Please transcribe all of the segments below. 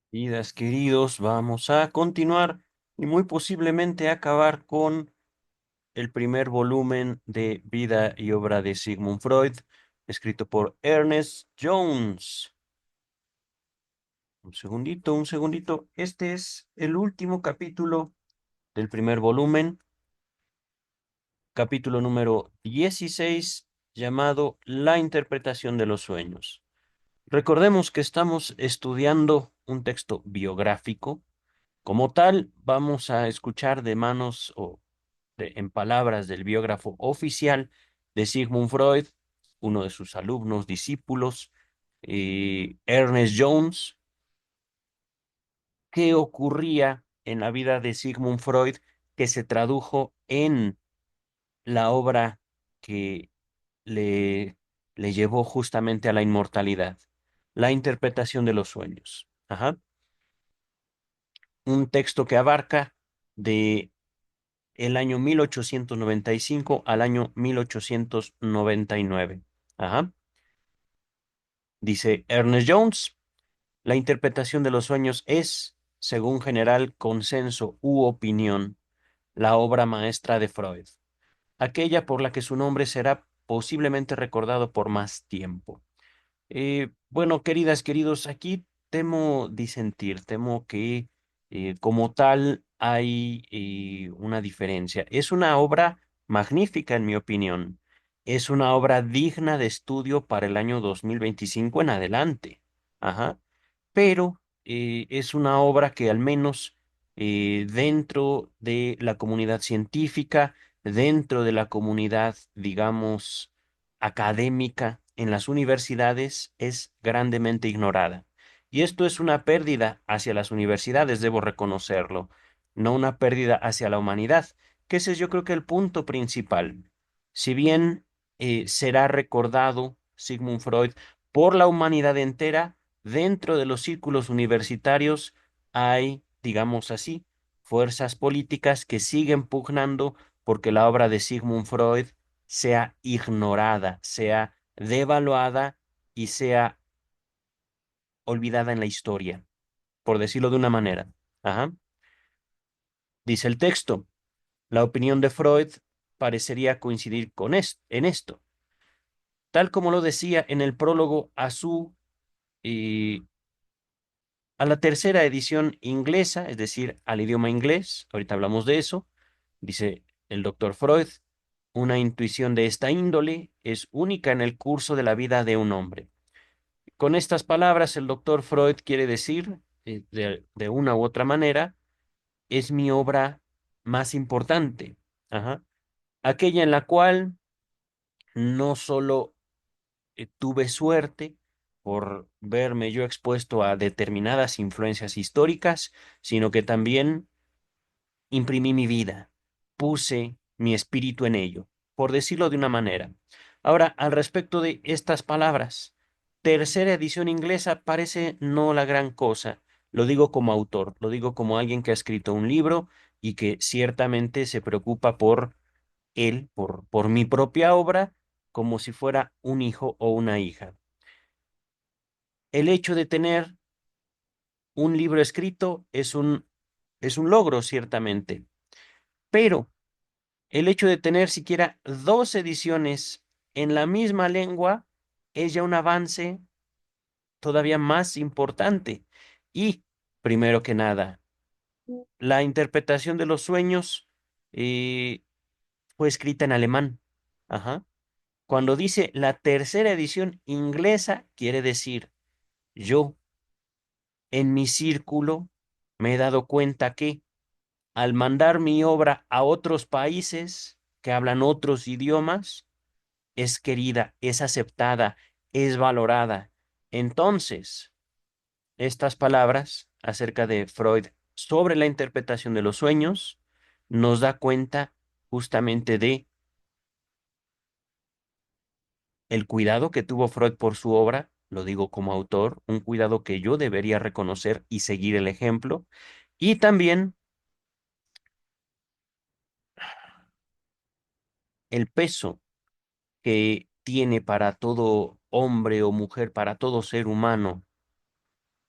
Vidas queridos, vamos a continuar y muy posiblemente acabar con el primer volumen de Vida y obra de Sigmund Freud, escrito por Ernest Jones. Un segundito, un segundito. Este es el último capítulo del primer volumen, capítulo número 16, llamado La interpretación de los sueños. Recordemos que estamos estudiando un texto biográfico. Como tal, vamos a escuchar de manos o en palabras del biógrafo oficial de Sigmund Freud, uno de sus alumnos, discípulos, Ernest Jones, qué ocurría en la vida de Sigmund Freud que se tradujo en la obra que le, le llevó justamente a la inmortalidad, la interpretación de los sueños. Ajá. Un texto que abarca de el año 1895 al año 1899. Ajá. Dice Ernest Jones, la interpretación de los sueños es, según general consenso u opinión, la obra maestra de Freud, aquella por la que su nombre será posiblemente recordado por más tiempo. Bueno, queridas, queridos, aquí temo disentir, temo que como tal hay una diferencia. Es una obra magnífica, en mi opinión. Es una obra digna de estudio para el año 2025 en adelante. Ajá. Pero es una obra que al menos dentro de la comunidad científica, dentro de la comunidad, digamos, académica en las universidades es grandemente ignorada. Y esto es una pérdida hacia las universidades, debo reconocerlo, no una pérdida hacia la humanidad, que ese es yo creo que el punto principal. Si bien será recordado Sigmund Freud por la humanidad entera, dentro de los círculos universitarios hay, digamos así, fuerzas políticas que siguen pugnando porque la obra de Sigmund Freud sea ignorada, sea devaluada y sea olvidada en la historia, por decirlo de una manera. Ajá. Dice el texto, la opinión de Freud parecería coincidir en esto, tal como lo decía en el prólogo eh, a la tercera edición inglesa, es decir, al idioma inglés, ahorita hablamos de eso, dice el doctor Freud, una intuición de esta índole es única en el curso de la vida de un hombre. Con estas palabras, el doctor Freud quiere decir, de una u otra manera, es mi obra más importante. Ajá. Aquella en la cual no solo tuve suerte por verme yo expuesto a determinadas influencias históricas, sino que también imprimí mi vida, puse mi espíritu en ello, por decirlo de una manera. Ahora, al respecto de estas palabras, tercera edición inglesa parece no la gran cosa. Lo digo como autor, lo digo como alguien que ha escrito un libro y que ciertamente se preocupa por él, por mi propia obra, como si fuera un hijo o una hija. El hecho de tener un libro escrito es un logro, ciertamente, pero el hecho de tener siquiera dos ediciones en la misma lengua es ya un avance todavía más importante. Y, primero que nada, la interpretación de los sueños eh, fue escrita en alemán. Ajá. Cuando dice la tercera edición inglesa, quiere decir yo en mi círculo me he dado cuenta que al mandar mi obra a otros países que hablan otros idiomas, es querida, es aceptada, es valorada. Entonces, estas palabras acerca de Freud sobre la interpretación de los sueños nos da cuenta justamente de el cuidado que tuvo Freud por su obra, lo digo como autor, un cuidado que yo debería reconocer y seguir el ejemplo, y también el peso que tiene para todo hombre o mujer, para todo ser humano,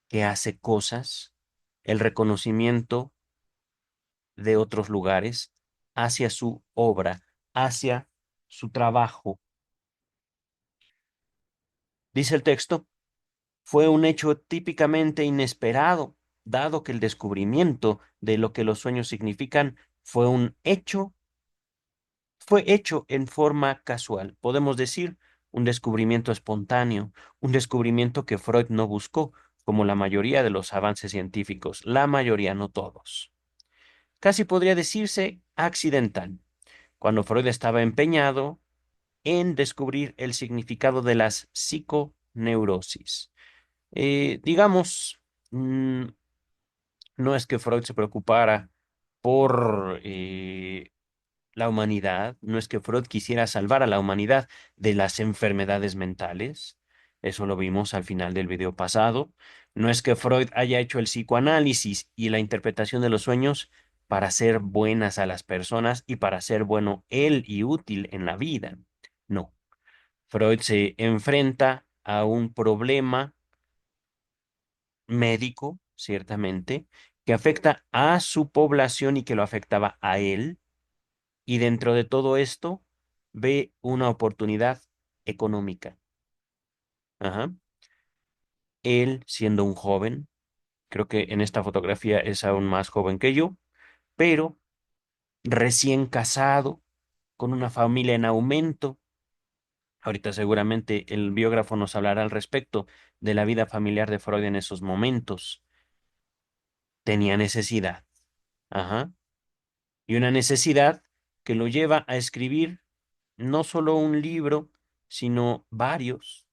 que hace cosas, el reconocimiento de otros lugares hacia su obra, hacia su trabajo. Dice el texto, fue un hecho típicamente inesperado, dado que el descubrimiento de lo que los sueños significan fue hecho en forma casual. Podemos decir un descubrimiento espontáneo, un descubrimiento que Freud no buscó, como la mayoría de los avances científicos, la mayoría, no todos. Casi podría decirse accidental, cuando Freud estaba empeñado en descubrir el significado de las psiconeurosis. Digamos, no es que Freud se preocupara por la humanidad, no es que Freud quisiera salvar a la humanidad de las enfermedades mentales, eso lo vimos al final del video pasado, no es que Freud haya hecho el psicoanálisis y la interpretación de los sueños para ser buenas a las personas y para ser bueno él y útil en la vida. No, Freud se enfrenta a un problema médico, ciertamente, que afecta a su población y que lo afectaba a él. Y dentro de todo esto, ve una oportunidad económica. Ajá. Él, siendo un joven, creo que en esta fotografía es aún más joven que yo, pero recién casado, con una familia en aumento. Ahorita seguramente el biógrafo nos hablará al respecto de la vida familiar de Freud en esos momentos. Tenía necesidad. Ajá. Y una necesidad que lo lleva a escribir no solo un libro, sino varios.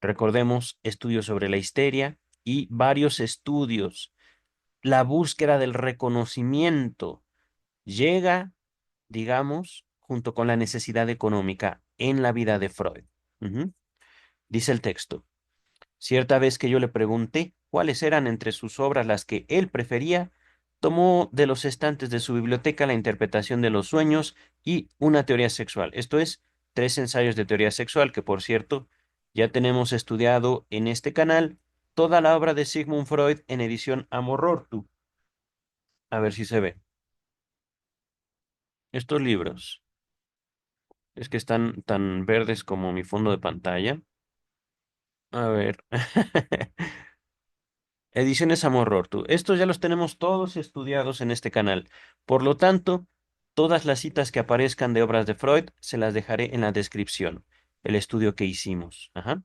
Recordemos estudios sobre la histeria y varios estudios. La búsqueda del reconocimiento llega, digamos, junto con la necesidad económica en la vida de Freud. Ujú. Dice el texto. Cierta vez que yo le pregunté cuáles eran entre sus obras las que él prefería, tomó de los estantes de su biblioteca la interpretación de los sueños y una teoría sexual. Esto es, tres ensayos de teoría sexual, que por cierto, ya tenemos estudiado en este canal toda la obra de Sigmund Freud en edición Amorortu. A ver si se ve. Estos libros, es que están tan verdes como mi fondo de pantalla. A ver. Ediciones Amorortu. Estos ya los tenemos todos estudiados en este canal. Por lo tanto, todas las citas que aparezcan de obras de Freud se las dejaré en la descripción. El estudio que hicimos, ajá,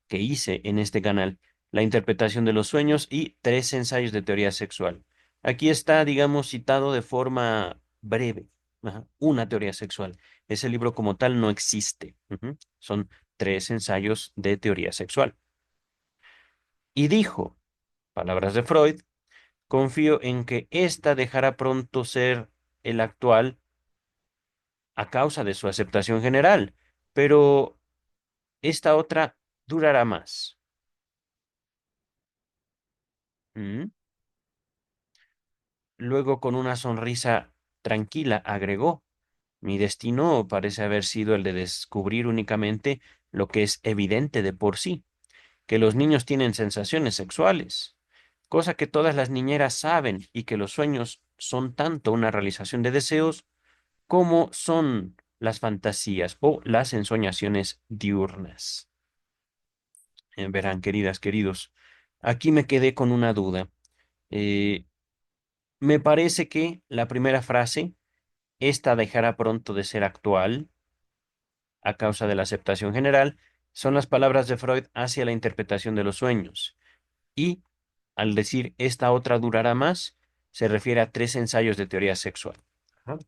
que hice en este canal. La interpretación de los sueños y tres ensayos de teoría sexual. Aquí está, digamos, citado de forma breve. Ajá, una teoría sexual. Ese libro como tal no existe. Ujú. Son tres ensayos de teoría sexual. Y dijo, palabras de Freud, confío en que ésta dejará pronto ser el actual a causa de su aceptación general, pero esta otra durará más. ¿Mm? Luego, con una sonrisa tranquila, agregó, mi destino parece haber sido el de descubrir únicamente lo que es evidente de por sí, que los niños tienen sensaciones sexuales, cosa que todas las niñeras saben y que los sueños son tanto una realización de deseos como son las fantasías o las ensoñaciones diurnas. Verán, queridas, queridos, aquí me quedé con una duda. Eh, Me parece que la primera frase, esta dejará pronto de ser actual a causa de la aceptación general, son las palabras de Freud hacia la interpretación de los sueños. Y al decir esta otra durará más, se refiere a tres ensayos de teoría sexual. Ajá.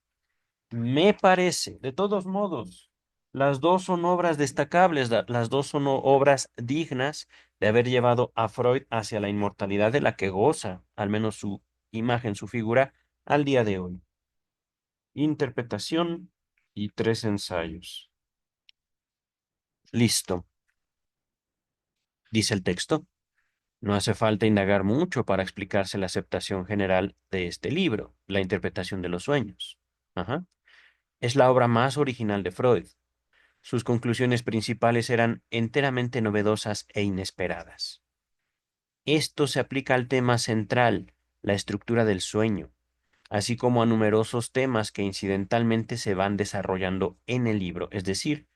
Me parece, de todos modos, las dos son obras destacables, las dos son obras dignas de haber llevado a Freud hacia la inmortalidad de la que goza, al menos su imagen, su figura, al día de hoy. Interpretación y tres ensayos. Listo, dice el texto. No hace falta indagar mucho para explicarse la aceptación general de este libro, la interpretación de los sueños. Ajá. Es la obra más original de Freud. Sus conclusiones principales eran enteramente novedosas e inesperadas. Esto se aplica al tema central, la estructura del sueño, así como a numerosos temas que incidentalmente se van desarrollando en el libro. Es decir,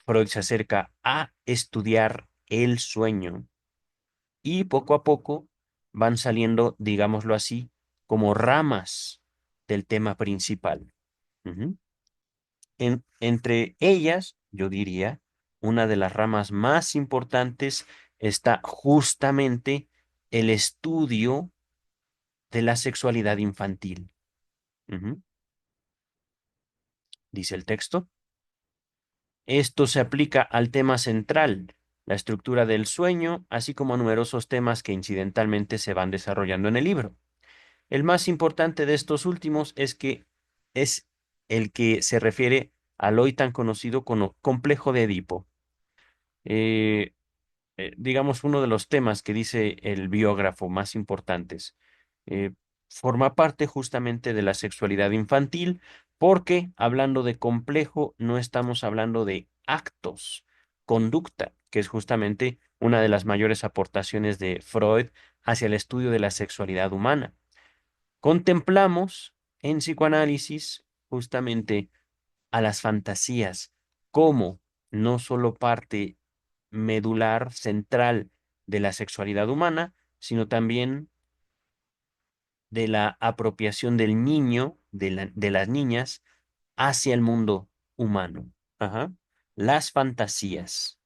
Freud se acerca a estudiar el sueño y poco a poco van saliendo, digámoslo así, como ramas del tema principal. Ujú. Entre ellas, yo diría, una de las ramas más importantes está justamente el estudio de la sexualidad infantil. Ujú. Dice el texto. Esto se aplica al tema central, la estructura del sueño, así como a numerosos temas que incidentalmente se van desarrollando en el libro. El más importante de estos últimos es que es el que se refiere al hoy tan conocido como complejo de Edipo. Eh, digamos, uno de los temas que dice el biógrafo más importantes. Eh, Forma parte justamente de la sexualidad infantil, porque hablando de complejo, no estamos hablando de actos, conducta, que es justamente una de las mayores aportaciones de Freud hacia el estudio de la sexualidad humana. Contemplamos en psicoanálisis justamente a las fantasías como no solo parte medular, central de la sexualidad humana, sino también de la apropiación del niño, de las niñas, hacia el mundo humano. Ajá. Las fantasías.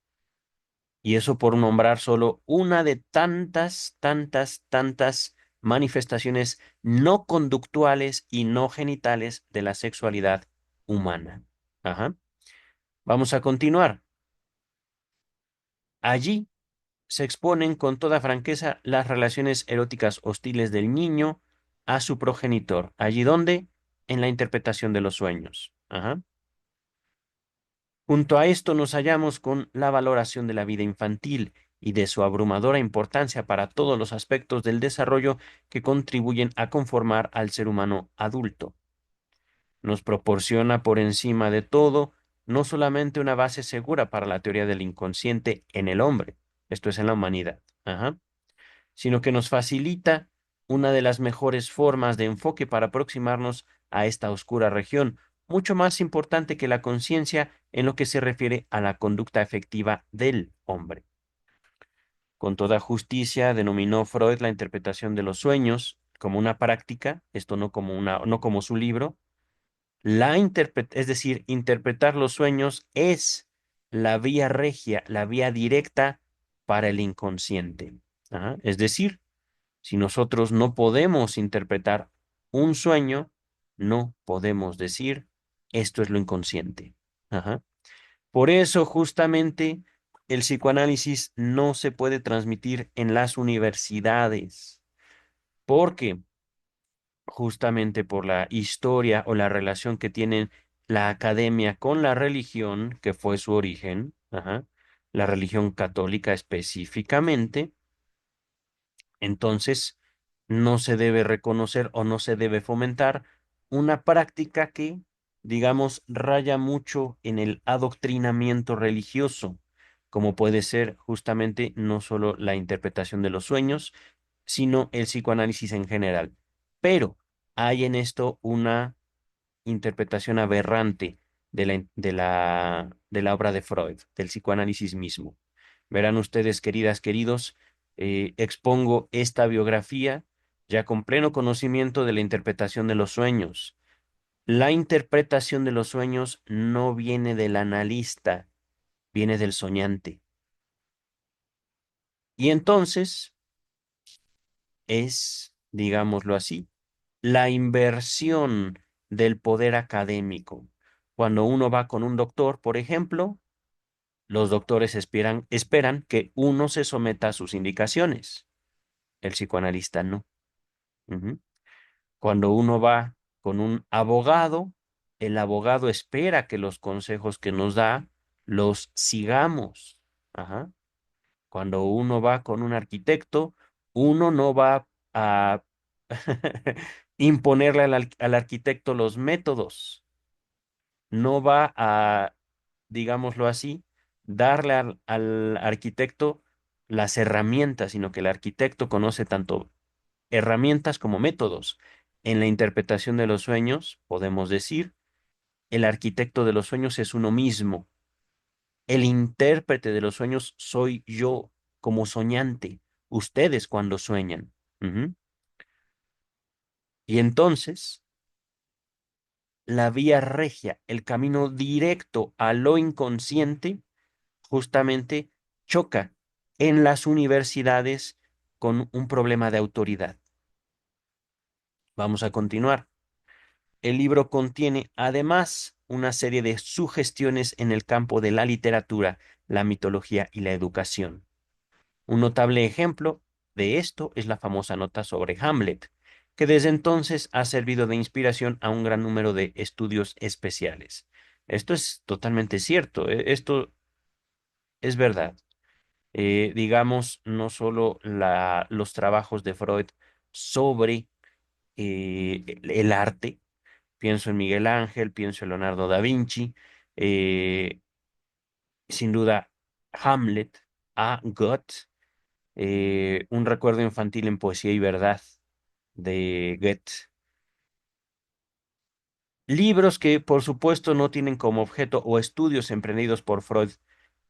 Y eso por nombrar solo una de tantas, tantas, tantas manifestaciones no conductuales y no genitales de la sexualidad humana. Ajá. Vamos a continuar. Allí se exponen con toda franqueza las relaciones eróticas hostiles del niño a su progenitor. ¿Allí dónde? En la interpretación de los sueños. Ajá. Junto a esto nos hallamos con la valoración de la vida infantil y de su abrumadora importancia para todos los aspectos del desarrollo que contribuyen a conformar al ser humano adulto. Nos proporciona por encima de todo no solamente una base segura para la teoría del inconsciente en el hombre, esto es en la humanidad, ajá, sino que nos facilita una de las mejores formas de enfoque para aproximarnos a esta oscura región, mucho más importante que la conciencia en lo que se refiere a la conducta efectiva del hombre. Con toda justicia denominó Freud la interpretación de los sueños como una práctica, esto no como su libro. Es decir, interpretar los sueños es la vía regia, la vía directa para el inconsciente. Ajá. Es decir, si nosotros no podemos interpretar un sueño, no podemos decir esto es lo inconsciente. Ajá. Por eso, justamente, el psicoanálisis no se puede transmitir en las universidades, porque justamente por la historia o la relación que tienen la academia con la religión, que fue su origen, ajá, la religión católica específicamente, entonces no se debe reconocer o no se debe fomentar una práctica que, digamos, raya mucho en el adoctrinamiento religioso, como puede ser justamente no solo la interpretación de los sueños, sino el psicoanálisis en general. Pero hay en esto una interpretación aberrante de la obra de Freud, del psicoanálisis mismo. Verán ustedes, queridas, queridos, expongo esta biografía ya con pleno conocimiento de la interpretación de los sueños. La interpretación de los sueños no viene del analista, viene del soñante. Y entonces es, digámoslo así, la inversión del poder académico. Cuando uno va con un doctor, por ejemplo, los doctores esperan que uno se someta a sus indicaciones. El psicoanalista no. Ujú. Cuando uno va con un abogado, el abogado espera que los consejos que nos da los sigamos. Ajá. Cuando uno va con un arquitecto, uno no va a imponerle al arquitecto los métodos, no va a, digámoslo así, darle al arquitecto las herramientas, sino que el arquitecto conoce tanto herramientas como métodos. En la interpretación de los sueños, podemos decir, el arquitecto de los sueños es uno mismo. El intérprete de los sueños soy yo como soñante, ustedes cuando sueñan. Ujú. Y entonces, la vía regia, el camino directo a lo inconsciente, justamente choca en las universidades con un problema de autoridad. Vamos a continuar. El libro contiene además una serie de sugestiones en el campo de la literatura, la mitología y la educación. Un notable ejemplo de esto es la famosa nota sobre Hamlet, que desde entonces ha servido de inspiración a un gran número de estudios especiales. Esto es totalmente cierto, esto es verdad. Digamos, no solo los trabajos de Freud sobre el arte, pienso en Miguel Ángel, pienso en Leonardo da Vinci, eh, sin duda Hamlet, A. Gott, un recuerdo infantil en poesía y verdad de Goethe. Libros que, por supuesto, no tienen como objeto o estudios emprendidos por Freud.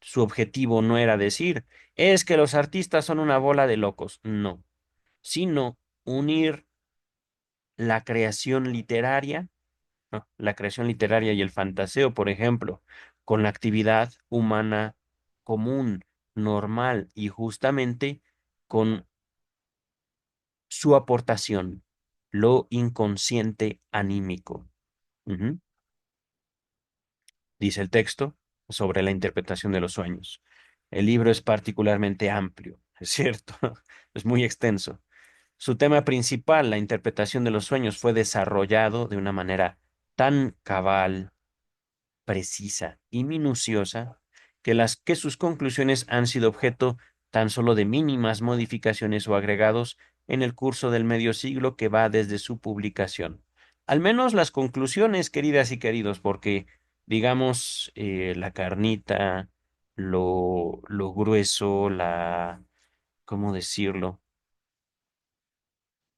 Su objetivo no era decir, es que los artistas son una bola de locos, no, sino unir la creación literaria, ¿no? La creación literaria y el fantaseo, por ejemplo, con la actividad humana común, normal y justamente con su aportación, lo inconsciente anímico. Ujú. Dice el texto sobre la interpretación de los sueños. El libro es particularmente amplio, es cierto, es muy extenso. Su tema principal, la interpretación de los sueños, fue desarrollado de una manera tan cabal, precisa y minuciosa que sus conclusiones han sido objeto tan solo de mínimas modificaciones o agregados en el curso del medio siglo que va desde su publicación. Al menos las conclusiones, queridas y queridos, porque digamos la carnita, lo grueso, ¿cómo decirlo?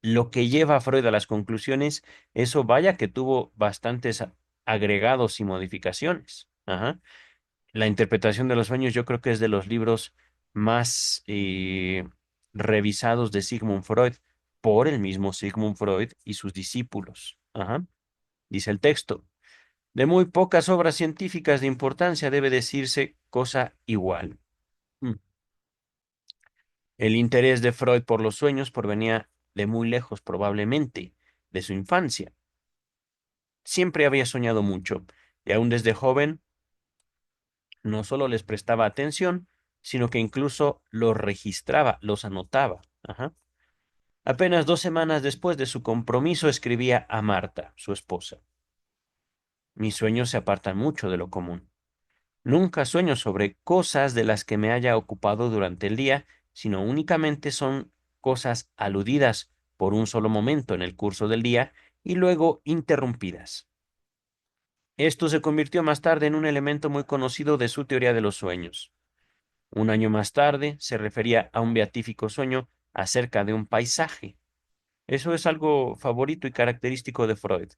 Lo que lleva a Freud a las conclusiones, eso vaya que tuvo bastantes agregados y modificaciones. Ajá. La interpretación de los sueños yo creo que es de los libros más revisados de Sigmund Freud por el mismo Sigmund Freud y sus discípulos. Ajá. Dice el texto, de muy pocas obras científicas de importancia debe decirse cosa igual. Mm. El interés de Freud por los sueños provenía de muy lejos, probablemente, de su infancia. Siempre había soñado mucho y aún desde joven no solo les prestaba atención, sino que incluso los registraba, los anotaba. Ajá. Apenas 2 semanas después de su compromiso escribía a Marta, su esposa. Mis sueños se apartan mucho de lo común. Nunca sueño sobre cosas de las que me haya ocupado durante el día, sino únicamente son cosas aludidas por un solo momento en el curso del día y luego interrumpidas. Esto se convirtió más tarde en un elemento muy conocido de su teoría de los sueños. Un año más tarde se refería a un beatífico sueño acerca de un paisaje. Eso es algo favorito y característico de Freud,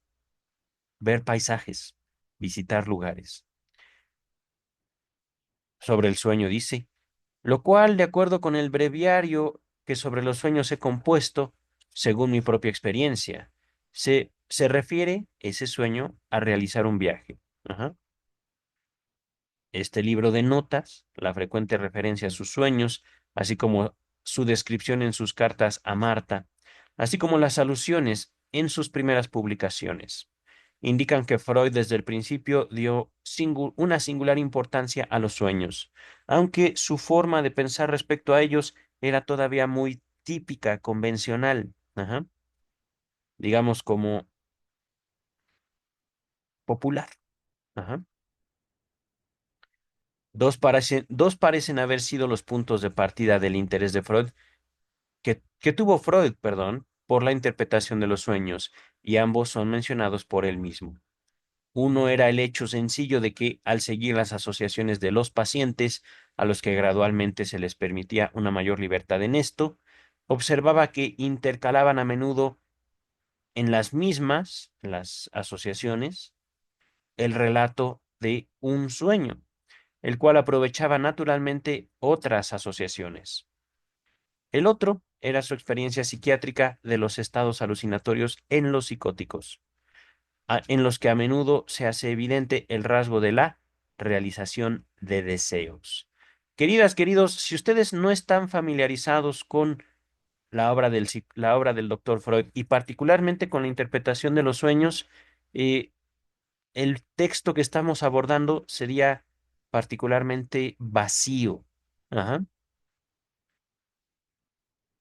ver paisajes, visitar lugares. Sobre el sueño dice, lo cual, de acuerdo con el breviario que sobre los sueños he compuesto, según mi propia experiencia, se refiere ese sueño a realizar un viaje. Ajá. Este libro de notas, la frecuente referencia a sus sueños, así como su descripción en sus cartas a Marta, así como las alusiones en sus primeras publicaciones, indican que Freud desde el principio dio una singular importancia a los sueños, aunque su forma de pensar respecto a ellos era todavía muy típica, convencional, ajá, digamos como popular. Ajá. Dos parecen haber sido los puntos de partida del interés de Freud que tuvo Freud, perdón, por la interpretación de los sueños, y ambos son mencionados por él mismo. Uno era el hecho sencillo de que al seguir las asociaciones de los pacientes, a los que gradualmente se les permitía una mayor libertad en esto, observaba que intercalaban a menudo en las asociaciones, el relato de un sueño, el cual aprovechaba naturalmente otras asociaciones. El otro era su experiencia psiquiátrica de los estados alucinatorios en los psicóticos, en los que a menudo se hace evidente el rasgo de la realización de deseos. Queridas, queridos, si ustedes no están familiarizados con la obra del doctor Freud y particularmente con la interpretación de los sueños, eh, el texto que estamos abordando sería particularmente vacío. Ajá.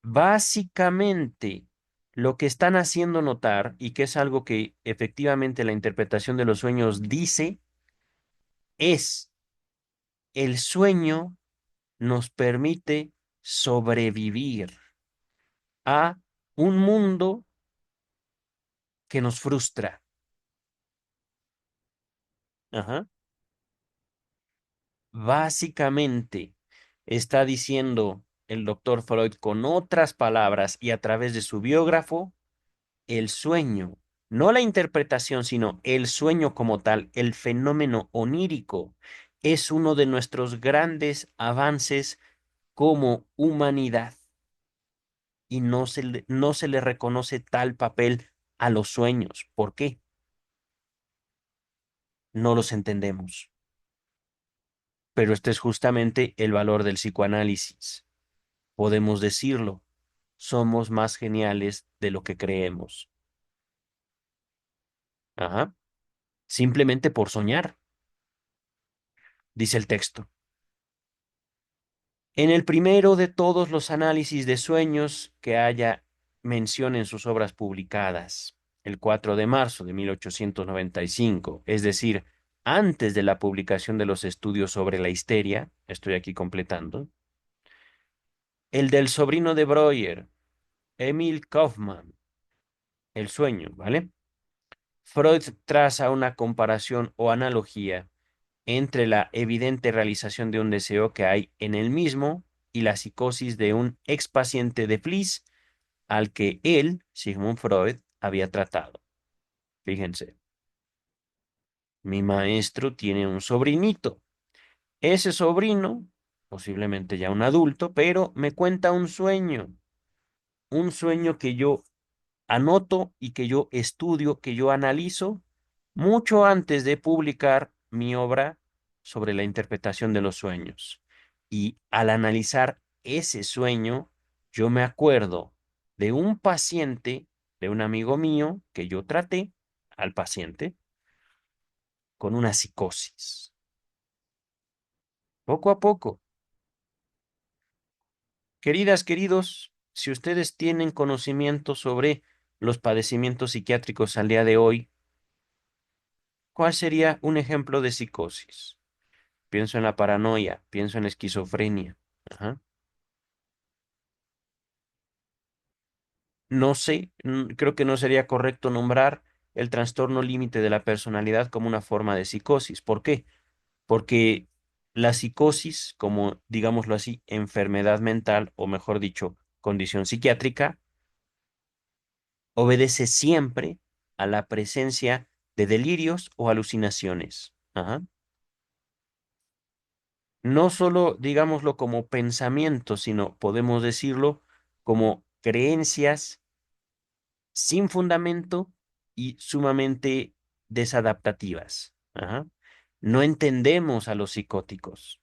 Básicamente, lo que están haciendo notar, y que es algo que efectivamente la interpretación de los sueños dice, es el sueño nos permite sobrevivir a un mundo que nos frustra. Ajá. Básicamente, está diciendo el doctor Freud con otras palabras y a través de su biógrafo, el sueño, no la interpretación, sino el sueño como tal, el fenómeno onírico, es uno de nuestros grandes avances como humanidad y no se le reconoce tal papel a los sueños. ¿Por qué? No los entendemos. Pero este es justamente el valor del psicoanálisis. Podemos decirlo, somos más geniales de lo que creemos. Ajá. Simplemente por soñar, dice el texto. En el primero de todos los análisis de sueños que haya mención en sus obras publicadas, el 4 de marzo de 1895, es decir, antes de la publicación de los estudios sobre la histeria, estoy aquí completando, el del sobrino de Breuer, Emil Kaufmann, el sueño, ¿vale? Freud traza una comparación o analogía entre la evidente realización de un deseo que hay en el mismo y la psicosis de un expaciente de Fliss al que él, Sigmund Freud, había tratado. Fíjense, mi maestro tiene un sobrinito. Ese sobrino, posiblemente ya un adulto, pero me cuenta un sueño que yo anoto y que yo estudio, que yo analizo mucho antes de publicar mi obra sobre la interpretación de los sueños. Y al analizar ese sueño, yo me acuerdo de un paciente, de un amigo mío, que yo traté al paciente con una psicosis. Poco a poco, queridas, queridos, si ustedes tienen conocimiento sobre los padecimientos psiquiátricos al día de hoy, ¿cuál sería un ejemplo de psicosis? Pienso en la paranoia, pienso en la esquizofrenia. Ajá. No sé, creo que no sería correcto nombrar el trastorno límite de la personalidad como una forma de psicosis. ¿Por qué? Porque la psicosis, como digámoslo así, enfermedad mental, o mejor dicho, condición psiquiátrica, obedece siempre a la presencia de delirios o alucinaciones. Ajá. No solo digámoslo como pensamiento, sino podemos decirlo como creencias sin fundamento y sumamente desadaptativas. Ajá. No entendemos a los psicóticos.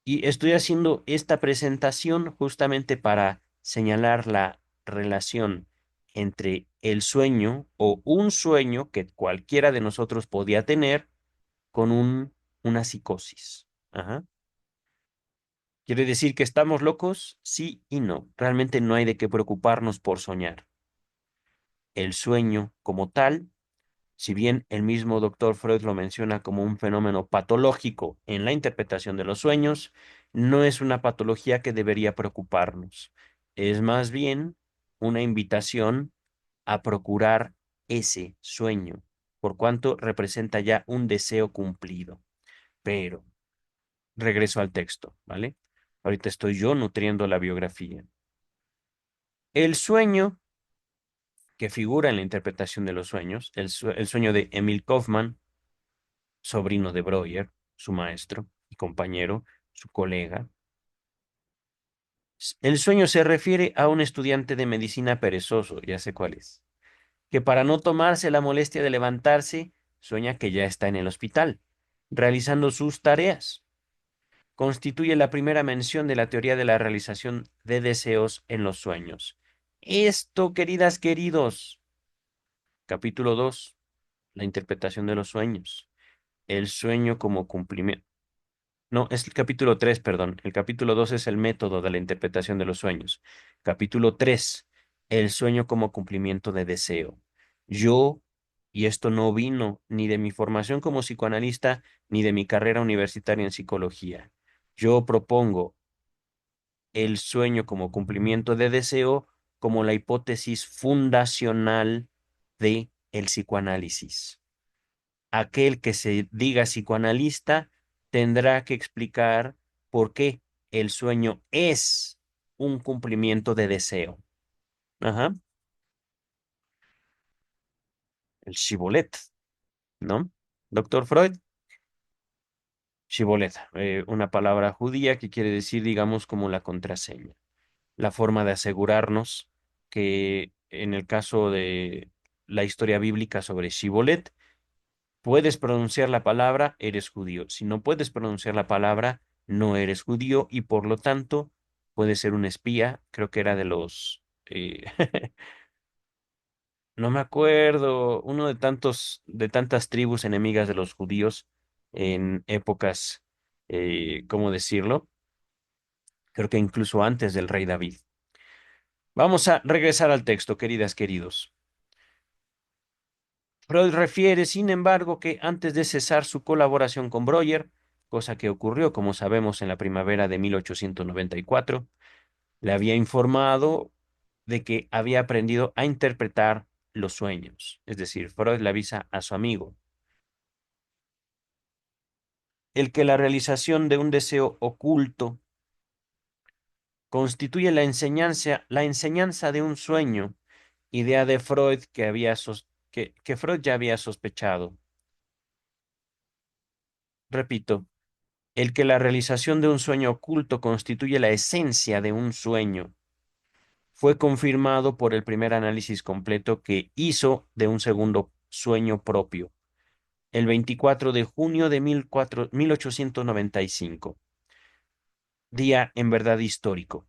Y estoy haciendo esta presentación justamente para señalar la relación entre el sueño o un sueño que cualquiera de nosotros podía tener con una psicosis. Ajá. ¿Quiere decir que estamos locos? Sí y no. Realmente no hay de qué preocuparnos por soñar. El sueño como tal, si bien el mismo doctor Freud lo menciona como un fenómeno patológico en la interpretación de los sueños, no es una patología que debería preocuparnos. Es más bien una invitación a procurar ese sueño. por cuanto representa ya un deseo cumplido. Pero, regreso al texto, ¿vale? Ahorita estoy yo nutriendo la biografía. El sueño que figura en la interpretación de los sueños, el sueño de Emil Kaufman, sobrino de Breuer, su maestro y compañero, su colega. El sueño se refiere a un estudiante de medicina perezoso, ya sé cuál es, que para no tomarse la molestia de levantarse, sueña que ya está en el hospital, realizando sus tareas. Constituye la primera mención de la teoría de la realización de deseos en los sueños. Esto, queridas, queridos, capítulo 2, la interpretación de los sueños. El sueño como cumplimiento. No, es el capítulo 3, perdón. El capítulo 2 es el método de la interpretación de los sueños. Capítulo 3, el sueño como cumplimiento de deseo. Yo, y esto no vino ni de mi formación como psicoanalista, ni de mi carrera universitaria en psicología. Yo propongo el sueño como cumplimiento de deseo como la hipótesis fundacional de el psicoanálisis. Aquel que se diga psicoanalista tendrá que explicar por qué el sueño es un cumplimiento de deseo. Ajá, el Shibboleth, ¿no? Doctor Freud, Shibboleth, una palabra judía que quiere decir, digamos, como la contraseña, la forma de asegurarnos que en el caso de la historia bíblica sobre Shibboleth, puedes pronunciar la palabra, eres judío. Si no puedes pronunciar la palabra, no eres judío y por lo tanto puedes ser un espía. Creo que era de los, no me acuerdo, uno de tantas tribus enemigas de los judíos en épocas, ¿cómo decirlo? Creo que incluso antes del rey David. Vamos a regresar al texto, queridas, queridos. Freud refiere, sin embargo, que antes de cesar su colaboración con Breuer, cosa que ocurrió, como sabemos, en la primavera de 1894, le había informado de que había aprendido a interpretar los sueños. Es decir, Freud le avisa a su amigo el que la realización de un deseo oculto constituye la enseñanza de un sueño, idea de Freud que Freud ya había sospechado. Repito, el que la realización de un sueño oculto constituye la esencia de un sueño fue confirmado por el primer análisis completo que hizo de un segundo sueño propio, el 24 de junio de 1895, día en verdad histórico.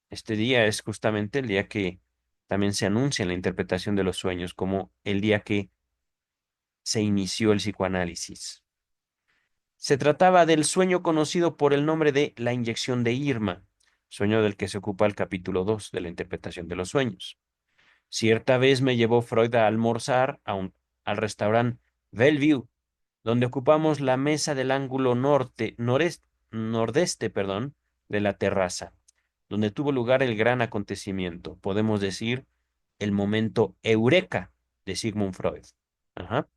Este día es justamente el día que también se anuncia en la interpretación de los sueños como el día que se inició el psicoanálisis. Se trataba del sueño conocido por el nombre de la inyección de Irma, sueño del que se ocupa el capítulo 2 de la interpretación de los sueños. Cierta vez me llevó Freud a almorzar al restaurante Bellevue, donde ocupamos la mesa del ángulo nordeste, perdón, de la terraza, donde tuvo lugar el gran acontecimiento, podemos decir, el momento eureka de Sigmund Freud. Ajá.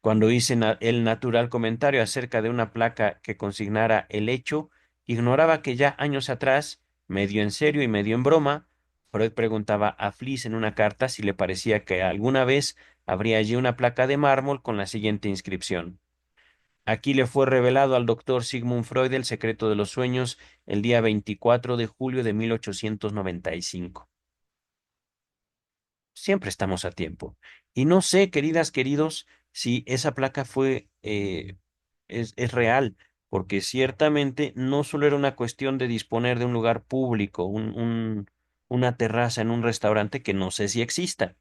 Cuando hice el natural comentario acerca de una placa que consignara el hecho, ignoraba que ya años atrás, medio en serio y medio en broma, Freud preguntaba a Fliess en una carta si le parecía que alguna vez habría allí una placa de mármol con la siguiente inscripción. Aquí le fue revelado al doctor Sigmund Freud el secreto de los sueños el día 24 de julio de 1895. Siempre estamos a tiempo. Y no sé, queridas, queridos, si esa placa es real, porque ciertamente no solo era una cuestión de disponer de un lugar público, una terraza en un restaurante que no sé si exista.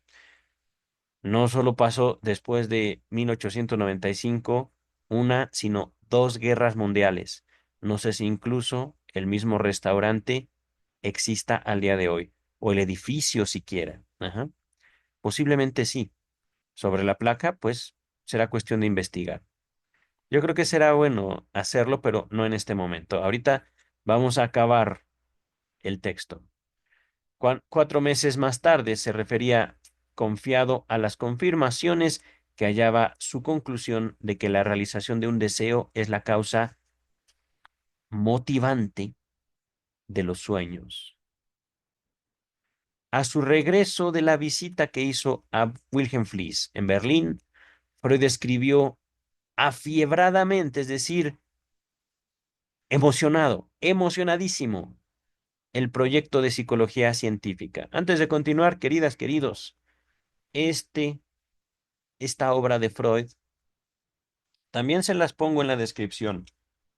No solo pasó después de 1895 una, sino dos guerras mundiales. No sé si incluso el mismo restaurante exista al día de hoy, o el edificio siquiera. Ajá. Posiblemente sí. Sobre la placa, pues será cuestión de investigar. Yo creo que será bueno hacerlo, pero no en este momento. Ahorita vamos a acabar el texto. 4 meses más tarde se refería confiado a las confirmaciones que hallaba su conclusión de que la realización de un deseo es la causa motivante de los sueños. A su regreso de la visita que hizo a Wilhelm Fliess en Berlín, Freud escribió afiebradamente, es decir, emocionado, emocionadísimo, el proyecto de psicología científica. Antes de continuar, queridas, queridos, este, esta obra de Freud también se las pongo en la descripción,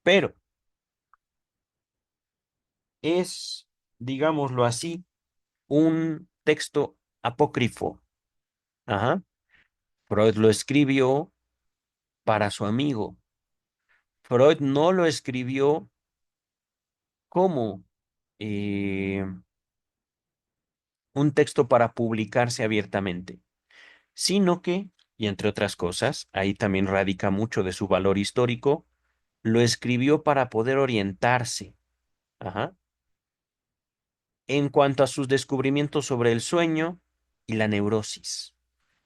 pero es, digámoslo así, un texto apócrifo. Ajá. Freud lo escribió para su amigo. Freud no lo escribió como eh, un texto para publicarse abiertamente, sino que, y entre otras cosas, ahí también radica mucho de su valor histórico, lo escribió para poder orientarse, ajá, en cuanto a sus descubrimientos sobre el sueño y la neurosis.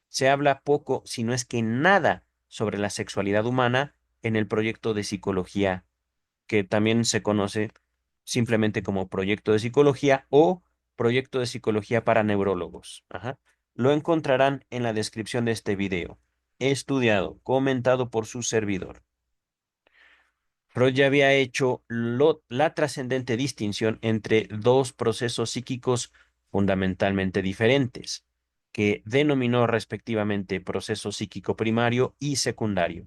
Se habla poco, si no es que nada, sobre la sexualidad humana en el proyecto de psicología, que también se conoce simplemente como proyecto de psicología o proyecto de psicología para neurólogos. Ajá. Lo encontrarán en la descripción de este video. Estudiado, comentado por su servidor. Freud ya había hecho la trascendente distinción entre dos procesos psíquicos fundamentalmente diferentes, que denominó respectivamente proceso psíquico primario y secundario.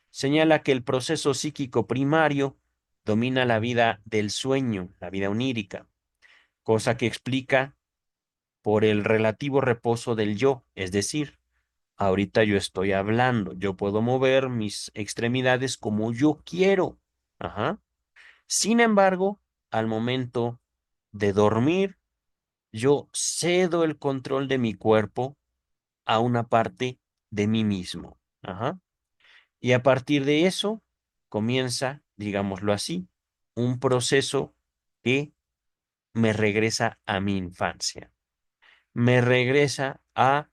Señala que el proceso psíquico primario domina la vida del sueño, la vida onírica, cosa que explica por el relativo reposo del yo, es decir, ahorita yo estoy hablando, yo puedo mover mis extremidades como yo quiero. Ajá. Sin embargo, al momento de dormir, yo cedo el control de mi cuerpo a una parte de mí mismo. Ajá. Y a partir de eso comienza, digámoslo así, un proceso que me regresa a mi infancia, me regresa a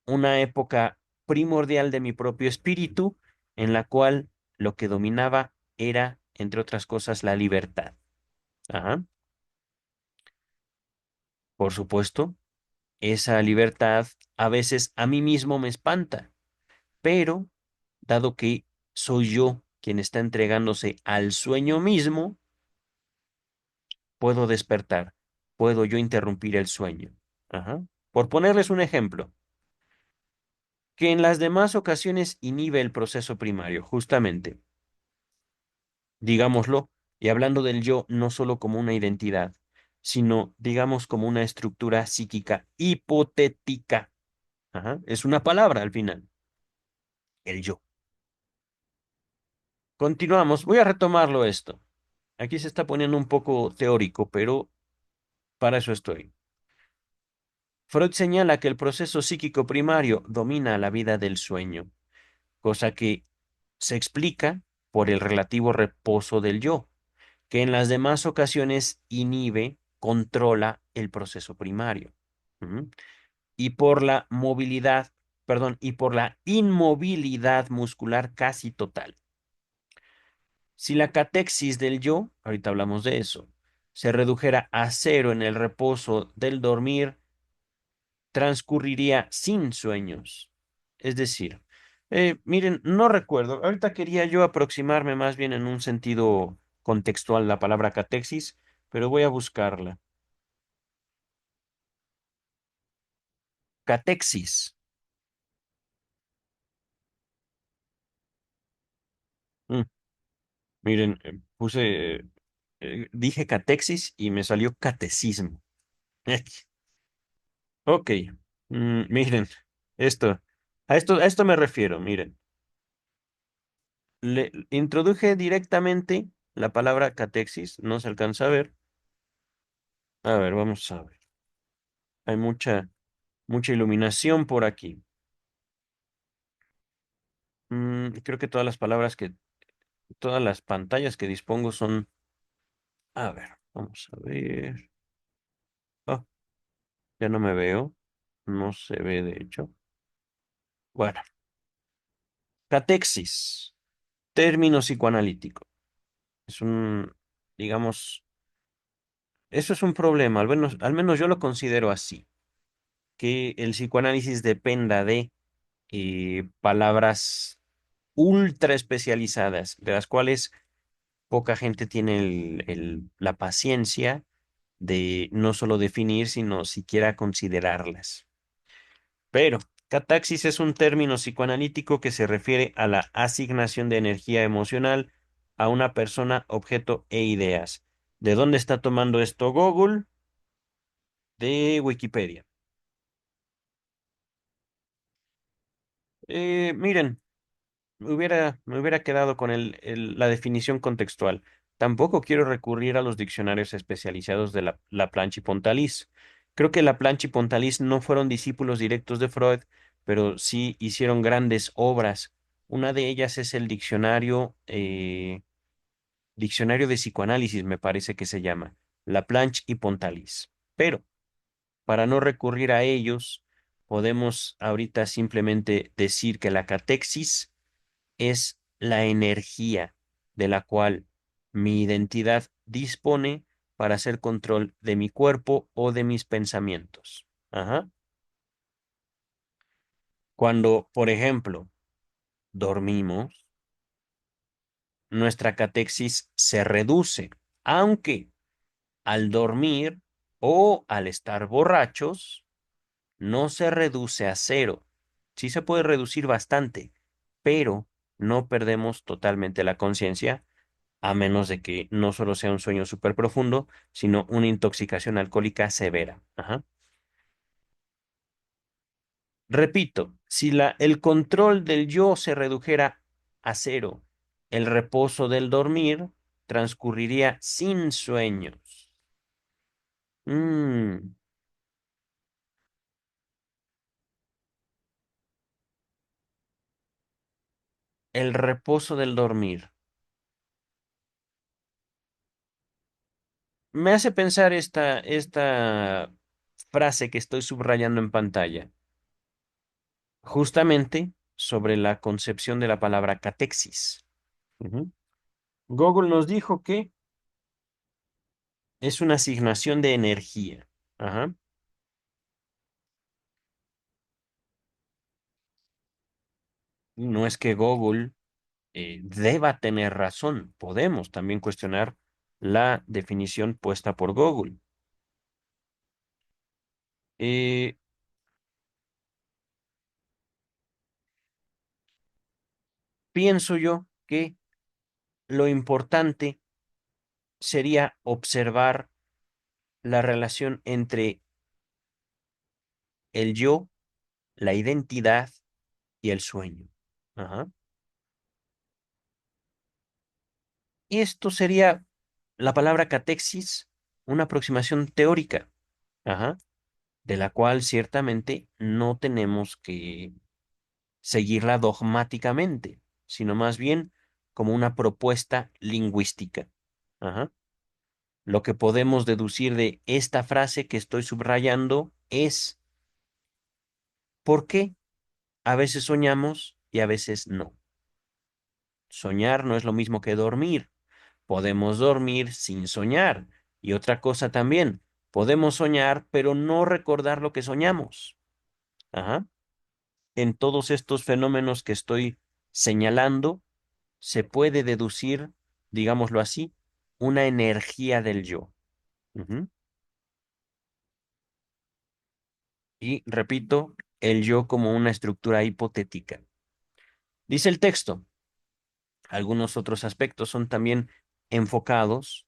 una época primordial de mi propio espíritu en la cual lo que dominaba era, entre otras cosas, la libertad. Ajá. Por supuesto, esa libertad a veces a mí mismo me espanta, pero dado que soy yo quien está entregándose al sueño mismo, puedo despertar, puedo yo interrumpir el sueño. Ajá. Por ponerles un ejemplo, que en las demás ocasiones inhibe el proceso primario, justamente, digámoslo, y hablando del yo no solo como una identidad, sino, digamos, como una estructura psíquica hipotética. Ajá. Es una palabra al final, el yo. Continuamos, voy a retomarlo esto. Aquí se está poniendo un poco teórico, pero para eso estoy. Freud señala que el proceso psíquico primario domina la vida del sueño, cosa que se explica por el relativo reposo del yo, que en las demás ocasiones inhibe, controla el proceso primario. Ujú. Y por la movilidad, perdón, y por la inmovilidad muscular casi total. Si la catexis del yo, ahorita hablamos de eso, se redujera a cero en el reposo del dormir, transcurriría sin sueños. Es decir, miren, no recuerdo, ahorita quería yo aproximarme más bien en un sentido contextual la palabra catexis, pero voy a buscarla. Catexis. Mm, miren, dije catexis y me salió catecismo. Ok, miren, esto, a esto me refiero, miren. Le introduje directamente la palabra catexis, no se alcanza a ver. A ver, vamos a ver. Hay mucha iluminación por aquí. Creo que todas las pantallas que dispongo son. A ver, vamos a ver. Oh, ya no me veo. No se ve, de hecho. Bueno, catexis, término psicoanalítico. Es un, digamos, eso es un problema, al menos yo lo considero así, que el psicoanálisis dependa de palabras ultra especializadas, de las cuales poca gente tiene la paciencia de no solo definir, sino siquiera considerarlas. Pero cataxis es un término psicoanalítico que se refiere a la asignación de energía emocional a una persona, objeto e ideas. ¿De dónde está tomando esto Google? De Wikipedia. Miren, me hubiera quedado con la definición contextual. Tampoco quiero recurrir a los diccionarios especializados de la Planche y Pontalís. Creo que la Planche y Pontalís no fueron discípulos directos de Freud, pero sí hicieron grandes obras. Una de ellas es el diccionario de psicoanálisis, me parece que se llama, la Planche y Pontalís. Pero para no recurrir a ellos, podemos ahorita simplemente decir que la catexis es la energía de la cual mi identidad dispone para hacer control de mi cuerpo o de mis pensamientos. Ajá. Cuando, por ejemplo, dormimos, nuestra catexis se reduce, aunque al dormir o al estar borrachos, no se reduce a cero. Sí se puede reducir bastante, pero no perdemos totalmente la conciencia a menos de que no solo sea un sueño súper profundo, sino una intoxicación alcohólica severa. Ajá. Repito, si el control del yo se redujera a cero, el reposo del dormir transcurriría sin sueños. Mm, el reposo del dormir. Me hace pensar esta frase que estoy subrayando en pantalla, justamente sobre la concepción de la palabra catexis. Ujú. Google nos dijo que es una asignación de energía. Ajá. No es que Google deba tener razón. Podemos también cuestionar la definición puesta por Google. Eh, Pienso yo que lo importante sería observar la relación entre el yo, la identidad y el sueño. Ajá. Esto sería la palabra catexis, una aproximación teórica. Ajá. De la cual ciertamente no tenemos que seguirla dogmáticamente, sino más bien como una propuesta lingüística. Ajá. Lo que podemos deducir de esta frase que estoy subrayando es por qué a veces soñamos y a veces no. Soñar no es lo mismo que dormir. Podemos dormir sin soñar. Y otra cosa también, podemos soñar pero no recordar lo que soñamos. Ajá. En todos estos fenómenos que estoy señalando, se puede deducir, digámoslo así, una energía del yo. Ujú. Y repito, el yo como una estructura hipotética. Dice el texto, algunos otros aspectos son también enfocados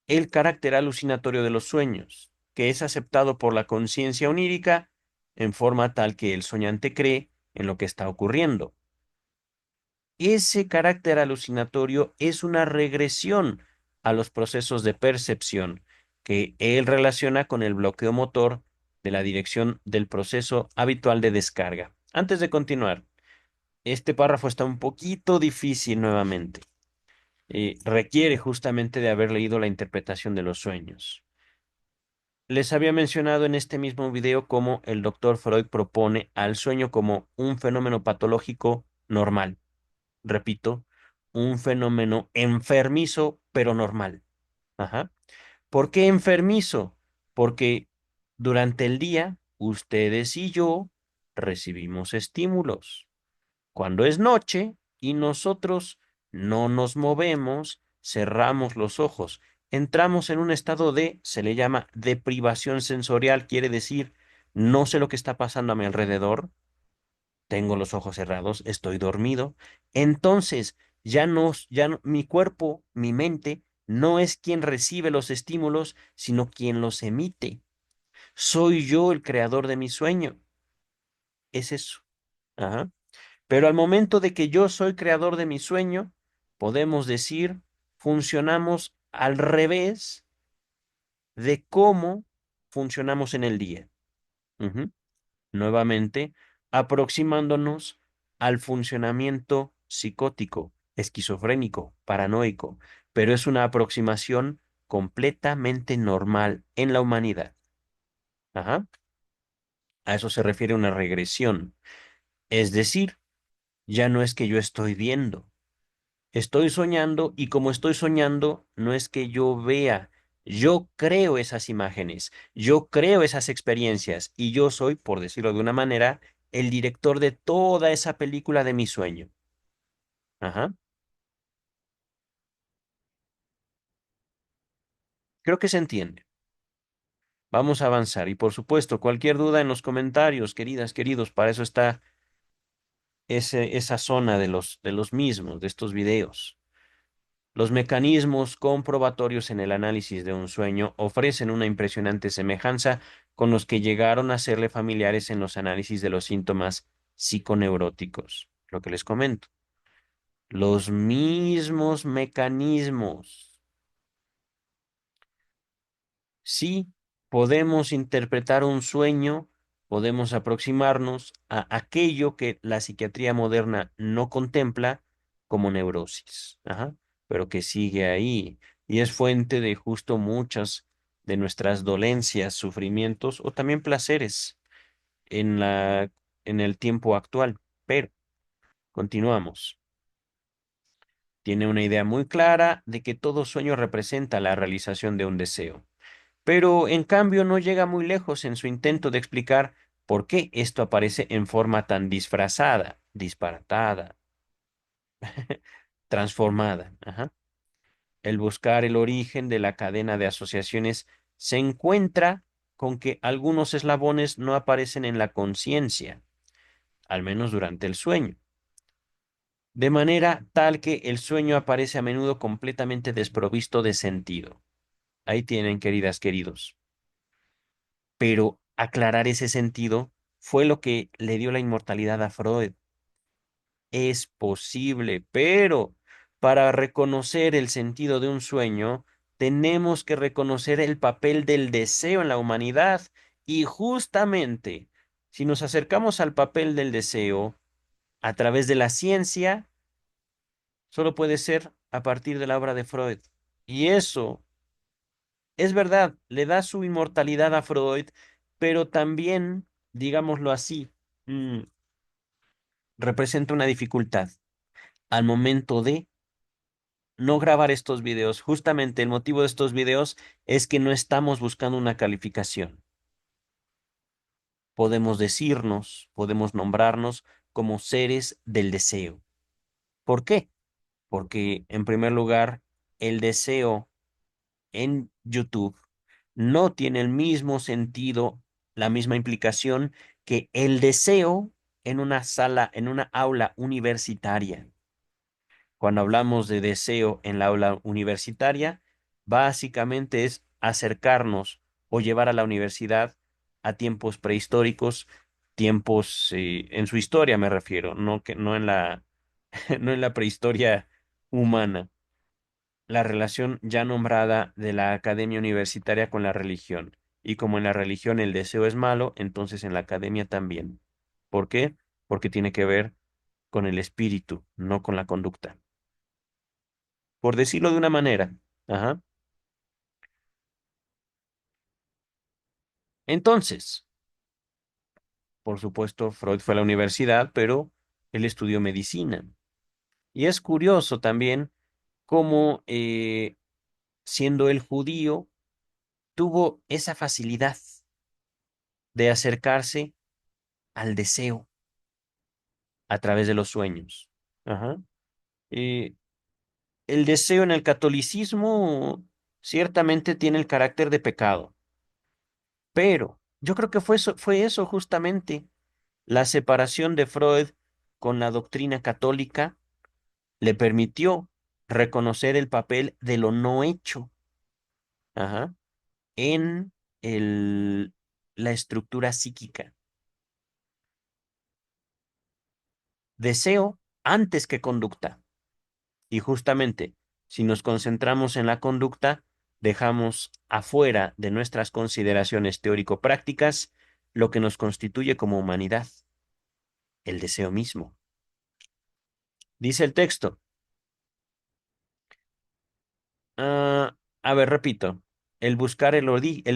el carácter alucinatorio de los sueños, que es aceptado por la conciencia onírica en forma tal que el soñante cree en lo que está ocurriendo. Ese carácter alucinatorio es una regresión a los procesos de percepción que él relaciona con el bloqueo motor de la dirección del proceso habitual de descarga. Antes de continuar, este párrafo está un poquito difícil nuevamente. Requiere justamente de haber leído la interpretación de los sueños. Les había mencionado en este mismo video cómo el doctor Freud propone al sueño como un fenómeno patológico normal. Repito, un fenómeno enfermizo pero normal. Ajá. ¿Por qué enfermizo? Porque durante el día ustedes y yo recibimos estímulos. Cuando es noche y nosotros no nos movemos, cerramos los ojos, entramos en un estado de, se le llama deprivación sensorial, quiere decir, no sé lo que está pasando a mi alrededor, tengo los ojos cerrados, estoy dormido. Entonces, mi cuerpo, mi mente, no es quien recibe los estímulos, sino quien los emite. Soy yo el creador de mi sueño. Es eso. Ajá. Pero al momento de que yo soy creador de mi sueño, podemos decir, funcionamos al revés de cómo funcionamos en el día. Ujú. Nuevamente, aproximándonos al funcionamiento psicótico, esquizofrénico, paranoico, pero es una aproximación completamente normal en la humanidad. Ajá. A eso se refiere una regresión. Es decir, ya no es que yo estoy viendo. Estoy soñando y como estoy soñando, no es que yo vea, yo creo esas imágenes, yo creo esas experiencias y yo soy, por decirlo de una manera, el director de toda esa película de mi sueño. Ajá. Creo que se entiende. Vamos a avanzar y por supuesto, cualquier duda en los comentarios, queridas, queridos, para eso está esa zona de los mismos, de estos videos. Los mecanismos comprobatorios en el análisis de un sueño ofrecen una impresionante semejanza con los que llegaron a serle familiares en los análisis de los síntomas psiconeuróticos. Lo que les comento. Los mismos mecanismos. Sí, podemos interpretar un sueño, podemos aproximarnos a aquello que la psiquiatría moderna no contempla como neurosis, ajá, pero que sigue ahí y es fuente de justo muchas de nuestras dolencias, sufrimientos o también placeres en en el tiempo actual. Pero continuamos. Tiene una idea muy clara de que todo sueño representa la realización de un deseo, pero en cambio no llega muy lejos en su intento de explicar por qué esto aparece en forma tan disfrazada, disparatada, transformada. Ajá. El buscar el origen de la cadena de asociaciones se encuentra con que algunos eslabones no aparecen en la conciencia, al menos durante el sueño, de manera tal que el sueño aparece a menudo completamente desprovisto de sentido. Ahí tienen, queridas, queridos. Pero aclarar ese sentido fue lo que le dio la inmortalidad a Freud. Es posible, pero para reconocer el sentido de un sueño, tenemos que reconocer el papel del deseo en la humanidad. Y justamente, si nos acercamos al papel del deseo a través de la ciencia, solo puede ser a partir de la obra de Freud. Y eso es verdad, le da su inmortalidad a Freud, pero también, digámoslo así, mm, representa una dificultad al momento de no grabar estos videos. Justamente el motivo de estos videos es que no estamos buscando una calificación. Podemos decirnos, podemos nombrarnos como seres del deseo. ¿Por qué? Porque, en primer lugar, el deseo en YouTube no tiene el mismo sentido, la misma implicación que el deseo en una sala, en una aula universitaria. Cuando hablamos de deseo en la aula universitaria, básicamente es acercarnos o llevar a la universidad a tiempos prehistóricos, tiempos en su historia me refiero, no en no en la prehistoria humana, la relación ya nombrada de la academia universitaria con la religión. Y como en la religión el deseo es malo, entonces en la academia también. ¿Por qué? Porque tiene que ver con el espíritu, no con la conducta. Por decirlo de una manera. Ajá. Entonces, por supuesto, Freud fue a la universidad, pero él estudió medicina. Y es curioso también cómo, siendo él judío, tuvo esa facilidad de acercarse al deseo a través de los sueños. Ajá. Eh, el deseo en el catolicismo ciertamente tiene el carácter de pecado, pero yo creo que fue eso justamente, la separación de Freud con la doctrina católica le permitió reconocer el papel de lo no hecho, ajá, en el, la estructura psíquica. Deseo antes que conducta. Y justamente, si nos concentramos en la conducta, dejamos afuera de nuestras consideraciones teórico-prácticas lo que nos constituye como humanidad, el deseo mismo. Dice el texto, a ver, repito, el buscar el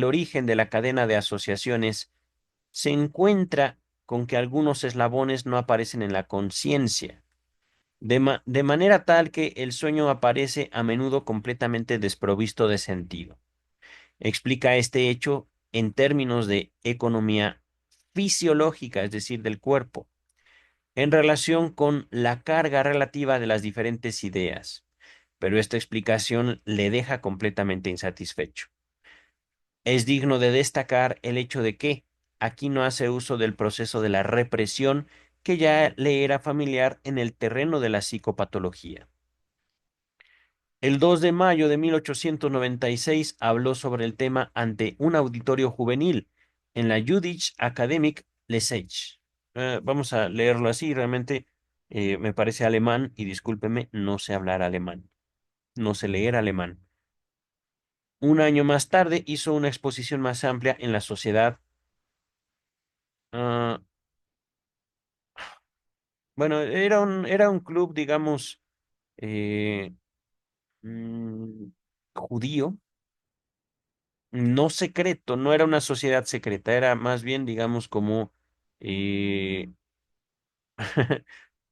origen de la cadena de asociaciones se encuentra con que algunos eslabones no aparecen en la conciencia, de manera tal que el sueño aparece a menudo completamente desprovisto de sentido. Explica este hecho en términos de economía fisiológica, es decir, del cuerpo, en relación con la carga relativa de las diferentes ideas, pero esta explicación le deja completamente insatisfecho. Es digno de destacar el hecho de que aquí no hace uso del proceso de la represión que ya le era familiar en el terreno de la psicopatología. El 2 de mayo de 1896 habló sobre el tema ante un auditorio juvenil en la Jüdische Akademik Lesage. Vamos a leerlo así, realmente me parece alemán y discúlpeme, no sé hablar alemán, no sé leer alemán. Un año más tarde hizo una exposición más amplia en la sociedad. ah, bueno, era un club, digamos, eh, mm, judío, no secreto, no era una sociedad secreta, era más bien, digamos, como eh,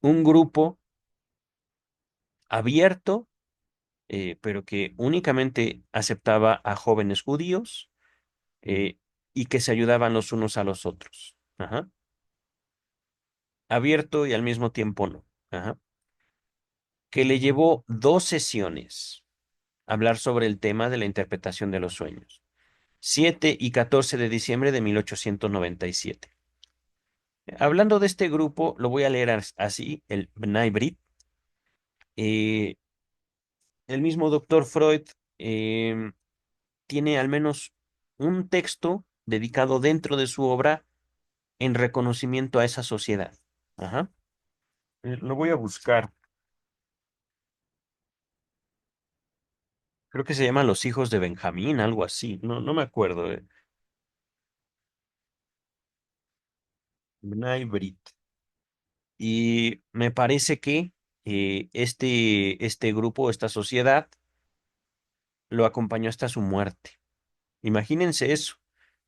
un grupo abierto, pero que únicamente aceptaba a jóvenes judíos eh, y que se ayudaban los unos a los otros. Ajá. Abierto y al mismo tiempo no. Ajá. Que le llevó 2 sesiones hablar sobre el tema de la interpretación de los sueños. 7 y 14 de diciembre de 1897. Hablando de este grupo, lo voy a leer así, el Bnai Brit. Eh, el mismo doctor Freud tiene al menos un texto dedicado dentro de su obra en reconocimiento a esa sociedad. Ajá. Lo voy a buscar. Creo que se llama Los hijos de Benjamín, algo así. No, no me acuerdo. Bnai Brit. Y me parece que este grupo, esta sociedad, lo acompañó hasta su muerte. Imagínense eso.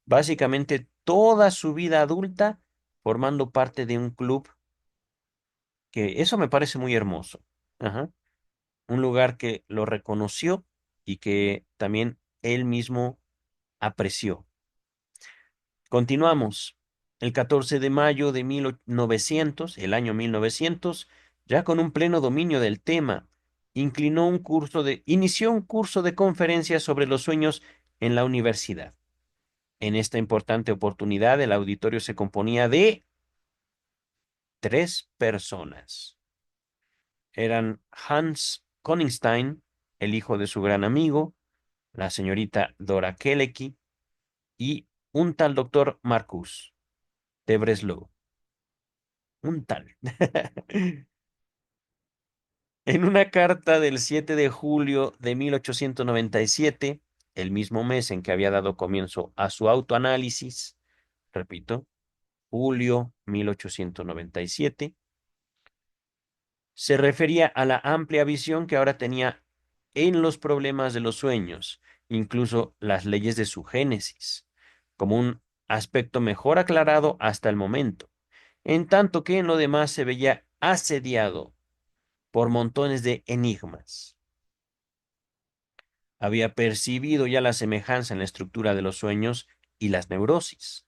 Básicamente toda su vida adulta formando parte de un club que eso me parece muy hermoso. Ajá. Un lugar que lo reconoció y que también él mismo apreció. Continuamos. El 14 de mayo de 1900, el año 1900, ya con un pleno dominio del tema, inició un curso de conferencias sobre los sueños en la universidad. En esta importante oportunidad, el auditorio se componía de 3 personas. Eran Hans Koningstein, el hijo de su gran amigo, la señorita Dora Kelecki y un tal doctor Marcus de Breslau. Un tal. En una carta del 7 de julio de 1897, el mismo mes en que había dado comienzo a su autoanálisis, repito, julio 1897, se refería a la amplia visión que ahora tenía en los problemas de los sueños, incluso las leyes de su génesis, como un aspecto mejor aclarado hasta el momento, en tanto que en lo demás se veía asediado por montones de enigmas. Había percibido ya la semejanza en la estructura de los sueños y las neurosis,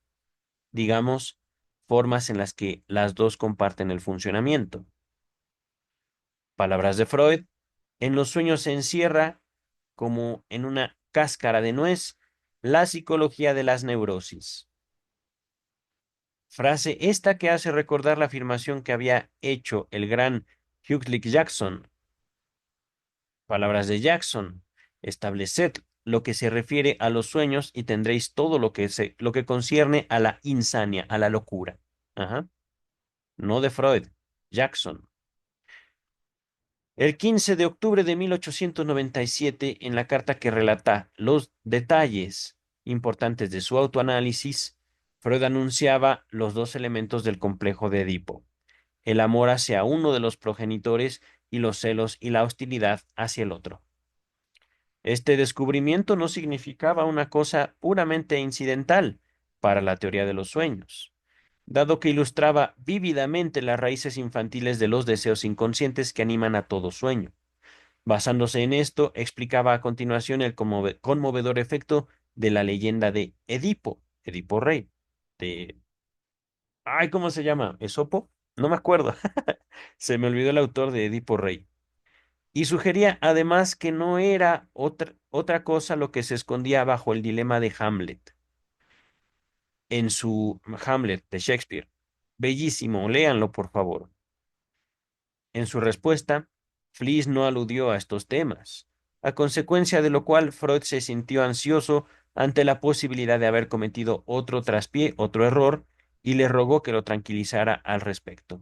digamos, formas en las que las dos comparten el funcionamiento. Palabras de Freud, en los sueños se encierra, como en una cáscara de nuez, la psicología de las neurosis. Frase esta que hace recordar la afirmación que había hecho el gran Hughley Jackson. Palabras de Jackson, estableced lo que se refiere a los sueños y tendréis todo lo que concierne a la insania, a la locura. Ajá. No de Freud, Jackson. El 15 de octubre de 1897, en la carta que relata los detalles importantes de su autoanálisis, Freud anunciaba los dos elementos del complejo de Edipo: el amor hacia uno de los progenitores y los celos y la hostilidad hacia el otro. Este descubrimiento no significaba una cosa puramente incidental para la teoría de los sueños, dado que ilustraba vívidamente las raíces infantiles de los deseos inconscientes que animan a todo sueño. Basándose en esto, explicaba a continuación el conmovedor efecto de la leyenda de Edipo, Edipo Rey, de... Ay, ¿cómo se llama? ¿Esopo? No me acuerdo. Se me olvidó el autor de Edipo Rey. Y sugería además que no era otra cosa lo que se escondía bajo el dilema de Hamlet, en su Hamlet de Shakespeare. Bellísimo, léanlo por favor. En su respuesta, Fliess no aludió a estos temas, a consecuencia de lo cual Freud se sintió ansioso ante la posibilidad de haber cometido otro traspié, otro error, y le rogó que lo tranquilizara al respecto.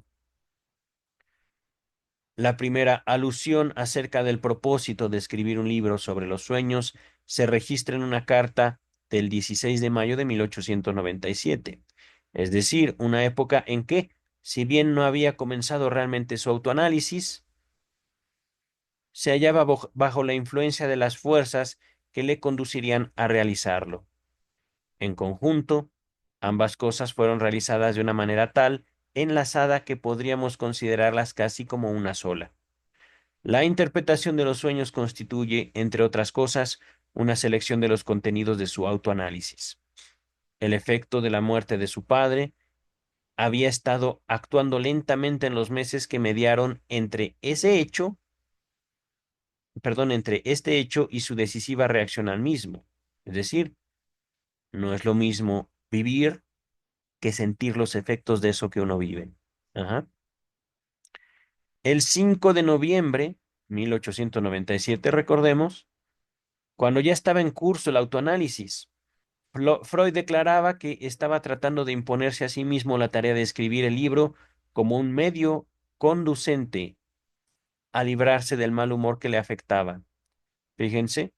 La primera alusión acerca del propósito de escribir un libro sobre los sueños se registra en una carta del 16 de mayo de 1897, es decir, una época en que, si bien no había comenzado realmente su autoanálisis, se hallaba bajo la influencia de las fuerzas que le conducirían a realizarlo. En conjunto, ambas cosas fueron realizadas de una manera tal, enlazada, que podríamos considerarlas casi como una sola. La interpretación de los sueños constituye, entre otras cosas, una selección de los contenidos de su autoanálisis. El efecto de la muerte de su padre había estado actuando lentamente en los meses que mediaron entre este hecho y su decisiva reacción al mismo. Es decir, no es lo mismo vivir que sentir los efectos de eso que uno vive. Ajá. El 5 de noviembre 1897, recordemos, cuando ya estaba en curso el autoanálisis, Freud declaraba que estaba tratando de imponerse a sí mismo la tarea de escribir el libro como un medio conducente a librarse del mal humor que le afectaba. Fíjense,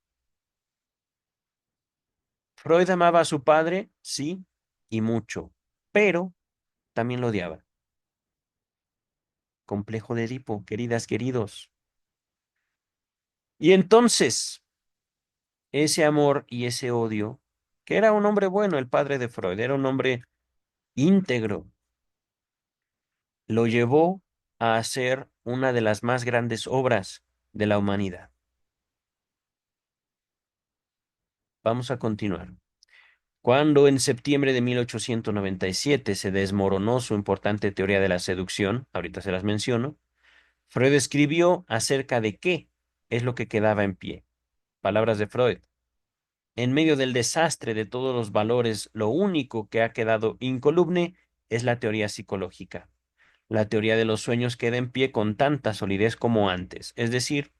Freud amaba a su padre, sí, y mucho, pero también lo odiaba. Complejo de Edipo, queridas, queridos. Y entonces, ese amor y ese odio, que era un hombre bueno, el padre de Freud, era un hombre íntegro, lo llevó a hacer una de las más grandes obras de la humanidad. Vamos a continuar. Cuando en septiembre de 1897 se desmoronó su importante teoría de la seducción, ahorita se las menciono, Freud escribió acerca de qué es lo que quedaba en pie. Palabras de Freud. En medio del desastre de todos los valores, lo único que ha quedado incoluble es la teoría psicológica. La teoría de los sueños queda en pie con tanta solidez como antes. Es decir,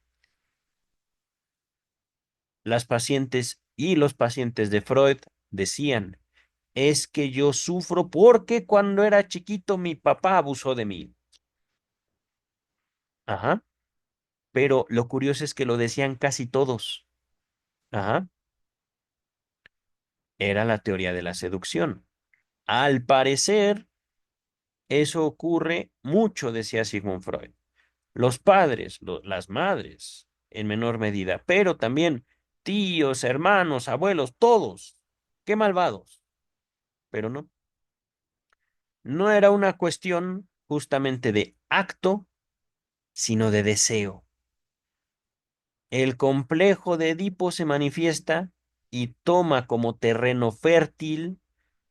las pacientes y los pacientes de Freud decían: es que yo sufro porque cuando era chiquito mi papá abusó de mí. Ajá. Pero lo curioso es que lo decían casi todos. Ajá. Era la teoría de la seducción. Al parecer, eso ocurre mucho, decía Sigmund Freud. Los padres, las madres, en menor medida, pero también tíos, hermanos, abuelos, todos. Qué malvados. pero no. No era una cuestión justamente de acto, sino de deseo. El complejo de Edipo se manifiesta y toma como terreno fértil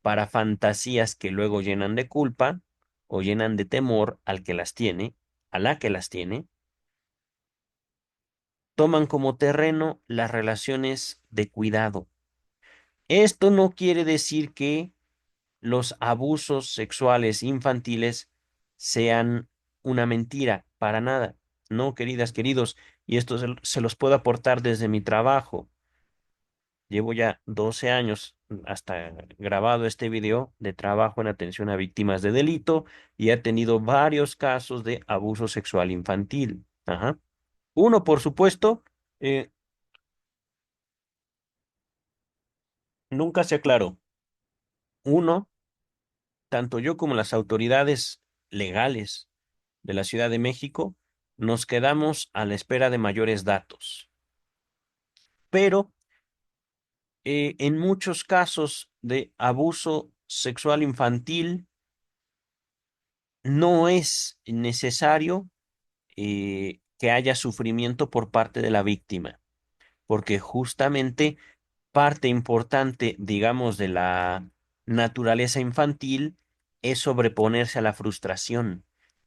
para fantasías que luego llenan de culpa o llenan de temor al que las tiene, a la que las tiene, toman como terreno las relaciones de cuidado. Esto no quiere decir que los abusos sexuales infantiles sean una mentira, para nada. No, queridas, queridos, y esto se los puedo aportar desde mi trabajo. Llevo ya 12 años hasta grabado este video de trabajo en atención a víctimas de delito y he tenido varios casos de abuso sexual infantil. Ajá. Uno, por supuesto, eh, nunca se aclaró. Uno, tanto yo como las autoridades legales de la Ciudad de México nos quedamos a la espera de mayores datos. Pero en muchos casos de abuso sexual infantil no es necesario que haya sufrimiento por parte de la víctima, porque justamente parte importante, digamos, de la naturaleza infantil es sobreponerse a la frustración,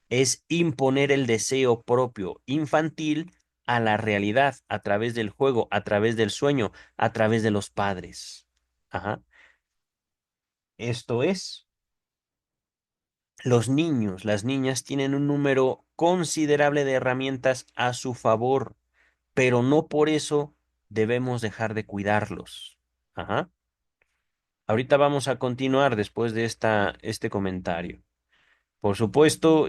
es imponer el deseo propio infantil a la realidad a través del juego, a través del sueño, a través de los padres. Ajá. Esto es, los niños, las niñas tienen un número considerable de herramientas a su favor, pero no por eso debemos dejar de cuidarlos. Ajá. Ahorita vamos a continuar después de este comentario. Por supuesto,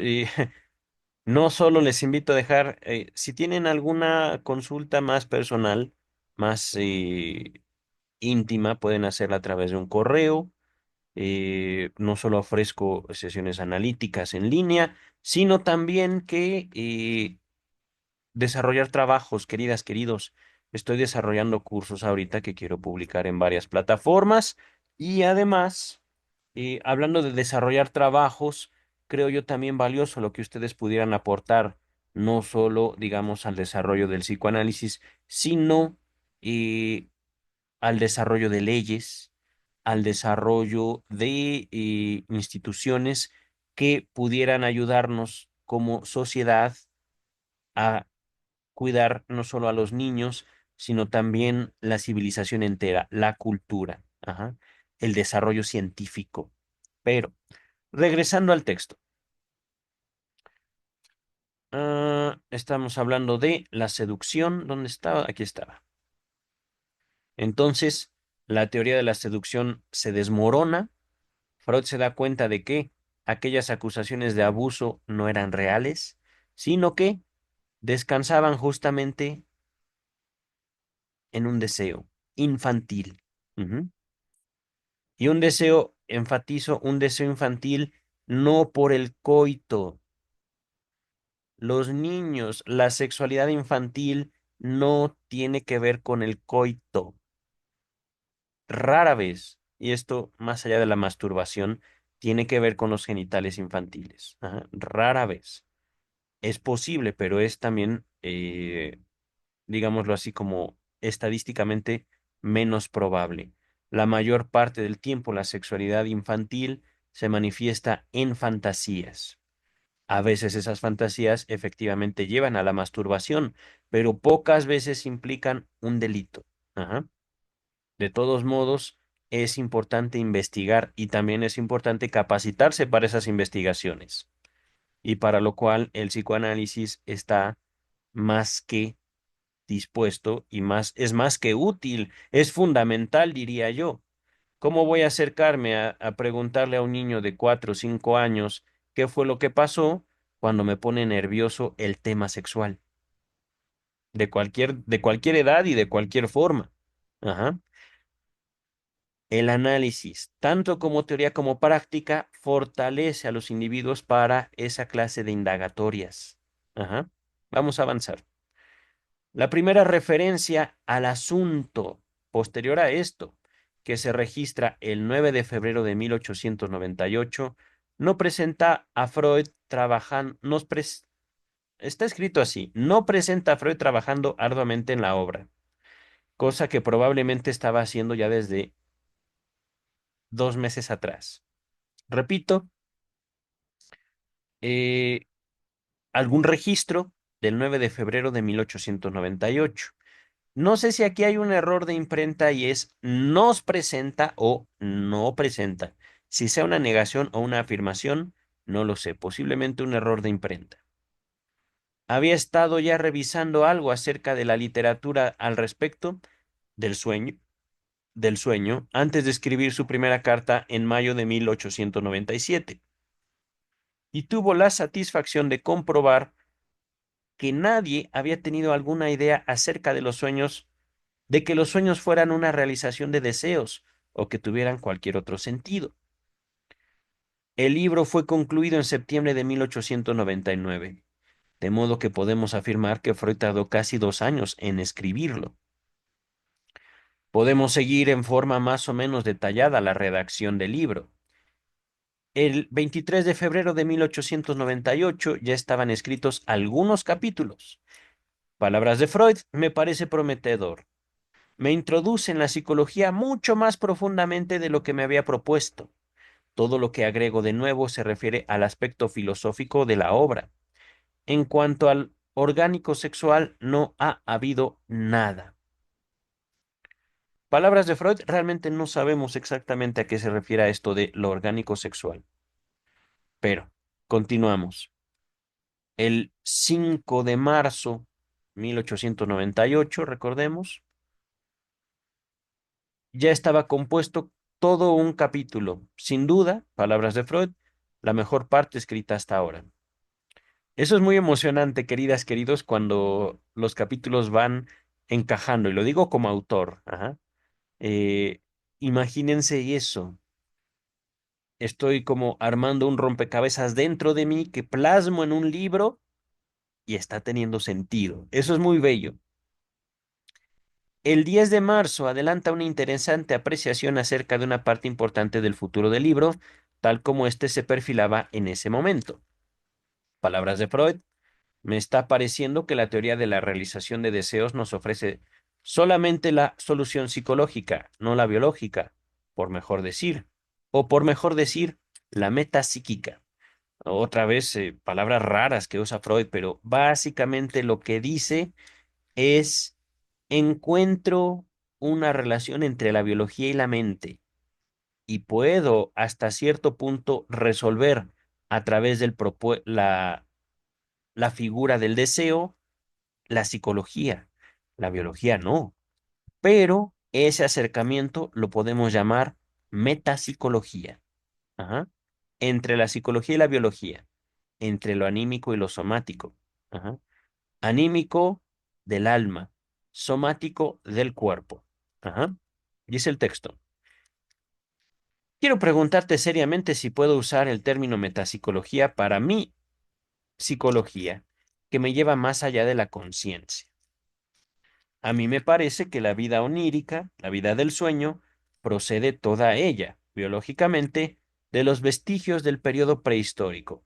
no solo les invito a dejar, si tienen alguna consulta más personal, más íntima, pueden hacerla a través de un correo. No solo ofrezco sesiones analíticas en línea, sino también que desarrollar trabajos, queridas, queridos. Estoy desarrollando cursos ahorita que quiero publicar en varias plataformas y además, hablando de desarrollar trabajos, creo yo también valioso lo que ustedes pudieran aportar, no solo, digamos, al desarrollo del psicoanálisis, sino al desarrollo de leyes, al desarrollo de instituciones que pudieran ayudarnos como sociedad a cuidar no solo a los niños, sino también la civilización entera, la cultura, ajá, el desarrollo científico. Pero, regresando al texto, estamos hablando de la seducción. ¿Dónde estaba? Aquí estaba. Entonces, la teoría de la seducción se desmorona. Freud se da cuenta de que aquellas acusaciones de abuso no eran reales, sino que descansaban justamente en un deseo infantil. Ujú. Y un deseo, enfatizo, un deseo infantil no por el coito. Los niños, la sexualidad infantil no tiene que ver con el coito. Rara vez, y esto más allá de la masturbación, tiene que ver con los genitales infantiles. Ajá, rara vez. Es posible, pero es también, digámoslo así, como estadísticamente menos probable. La mayor parte del tiempo la sexualidad infantil se manifiesta en fantasías. A veces esas fantasías efectivamente llevan a la masturbación, pero pocas veces implican un delito. Ajá. De todos modos, es importante investigar y también es importante capacitarse para esas investigaciones. Y para lo cual el psicoanálisis está más que dispuesto y es más que útil, es fundamental, diría yo. ¿Cómo voy a acercarme a preguntarle a un niño de 4 o 5 años qué fue lo que pasó cuando me pone nervioso el tema sexual? De cualquier edad y de cualquier forma. Ajá. El análisis, tanto como teoría como práctica, fortalece a los individuos para esa clase de indagatorias. Ajá. Vamos a avanzar. La primera referencia al asunto posterior a esto que se registra el 9 de febrero de 1898, no presenta a Freud trabajando, está escrito así, no presenta a Freud trabajando arduamente en la obra, cosa que probablemente estaba haciendo ya desde 2 meses atrás. Repito, eh, algún registro del 9 de febrero de 1898. No sé si aquí hay un error de imprenta y es nos presenta o no presenta. Si sea una negación o una afirmación, no lo sé, posiblemente un error de imprenta. Había estado ya revisando algo acerca de la literatura al respecto del sueño, antes de escribir su primera carta en mayo de 1897, y tuvo la satisfacción de comprobar que nadie había tenido alguna idea acerca de los sueños, de que los sueños fueran una realización de deseos o que tuvieran cualquier otro sentido. El libro fue concluido en septiembre de 1899, de modo que podemos afirmar que Freud tardó casi 2 años en escribirlo. Podemos seguir en forma más o menos detallada la redacción del libro. El 23 de febrero de 1898 ya estaban escritos algunos capítulos. Palabras de Freud me parece prometedor. Me introduce en la psicología mucho más profundamente de lo que me había propuesto. Todo lo que agrego de nuevo se refiere al aspecto filosófico de la obra. En cuanto al orgánico sexual, no ha habido nada. Palabras de Freud, realmente no sabemos exactamente a qué se refiere a esto de lo orgánico sexual. Pero, continuamos. El 5 de marzo 1898, recordemos, ya estaba compuesto todo un capítulo. Sin duda, palabras de Freud, la mejor parte escrita hasta ahora. Eso es muy emocionante, queridas, queridos, cuando los capítulos van encajando, y lo digo como autor. Ajá. Eh, Imagínense eso. Estoy como armando un rompecabezas dentro de mí que plasmo en un libro y está teniendo sentido. Eso es muy bello. El 10 de marzo adelanta una interesante apreciación acerca de una parte importante del futuro del libro, tal como éste se perfilaba en ese momento. Palabras de Freud. Me está pareciendo que la teoría de la realización de deseos nos ofrece solamente la solución psicológica, no la biológica, por mejor decir, o por mejor decir, la metapsíquica. Otra vez, palabras raras que usa Freud, pero básicamente lo que dice es: encuentro una relación entre la biología y la mente y puedo hasta cierto punto resolver a través del la figura del deseo, la psicología. La biología no, pero ese acercamiento lo podemos llamar metapsicología. Ajá. Entre la psicología y la biología, entre lo anímico y lo somático. Ajá. Anímico del alma, somático del cuerpo. Ajá. Dice el texto. Quiero preguntarte seriamente si puedo usar el término metapsicología para mi psicología, que me lleva más allá de la conciencia. A mí me parece que la vida onírica, la vida del sueño, procede toda ella, biológicamente, de los vestigios del periodo prehistórico.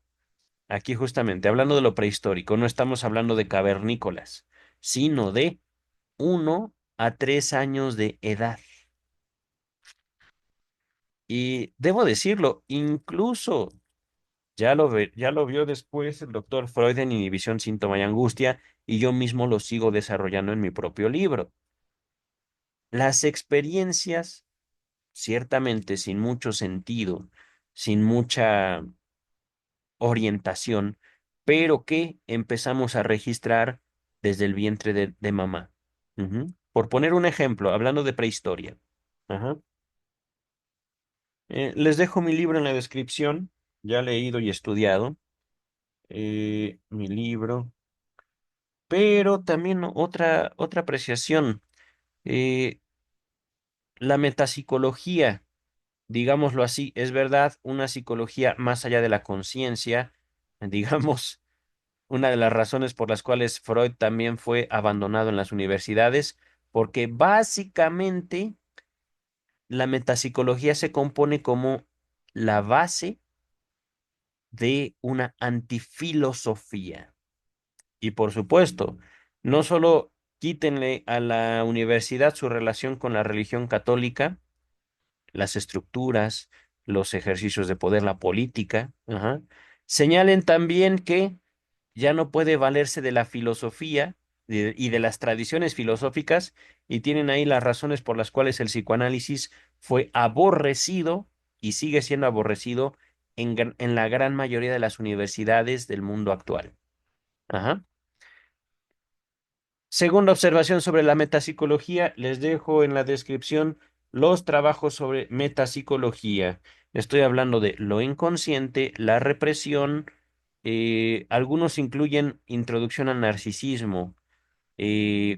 Aquí justamente, hablando de lo prehistórico, no estamos hablando de cavernícolas, sino de 1 a 3 años de edad. Y debo decirlo, incluso ya lo vio después el doctor Freud en Inhibición, Síntoma y Angustia, y yo mismo lo sigo desarrollando en mi propio libro. Las experiencias, ciertamente sin mucho sentido, sin mucha orientación, pero que empezamos a registrar desde el vientre de mamá. Ujú. Por poner un ejemplo, hablando de prehistoria. Ajá. Les dejo mi libro en la descripción, ya leído y estudiado, mi libro, pero también otra apreciación, eh, la metapsicología, digámoslo así, es verdad, una psicología más allá de la conciencia, digamos, una de las razones por las cuales Freud también fue abandonado en las universidades, porque básicamente la metapsicología se compone como la base de una antifilosofía. Y por supuesto, no solo quítenle a la universidad su relación con la religión católica, las estructuras, los ejercicios de poder, la política, ajá. Señalen también que ya no puede valerse de la filosofía y de las tradiciones filosóficas, y tienen ahí las razones por las cuales el psicoanálisis fue aborrecido y sigue siendo aborrecido en la gran mayoría de las universidades del mundo actual. Ajá. Segunda observación sobre la metapsicología, les dejo en la descripción los trabajos sobre metapsicología. Estoy hablando de lo inconsciente, la represión, algunos incluyen introducción al narcisismo.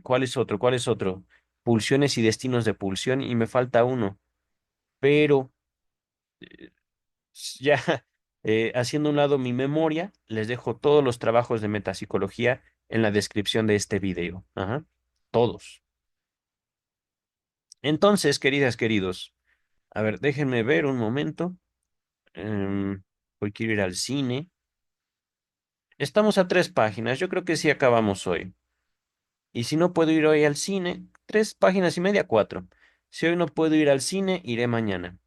¿Cuál es otro? ¿Cuál es otro? Pulsiones y destinos de pulsión, y me falta uno. Pero ya haciendo a un lado mi memoria, les dejo todos los trabajos de metapsicología en la descripción de este video. Ajá. Todos. Entonces, queridas, queridos, a ver, déjenme ver un momento. Em, Hoy quiero ir al cine. Estamos a 3 páginas. Yo creo que sí acabamos hoy. Y si no puedo ir hoy al cine, 3 páginas y media, 4. Si hoy no puedo ir al cine, iré mañana.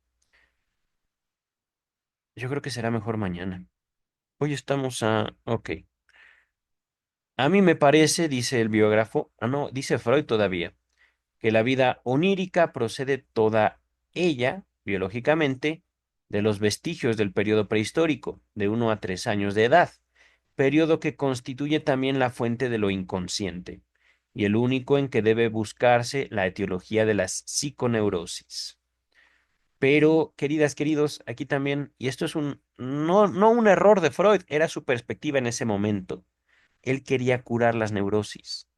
Yo creo que será mejor mañana. Hoy estamos a... Ok. A mí me parece, dice el biógrafo, no, dice Freud todavía, que la vida onírica procede toda ella, biológicamente, de los vestigios del periodo prehistórico, de 1 a 3 años de edad, periodo que constituye también la fuente de lo inconsciente, y el único en que debe buscarse la etiología de las psiconeurosis. Pero, queridas, queridos, aquí también, y esto es no un error de Freud, era su perspectiva en ese momento. Él quería curar las neurosis.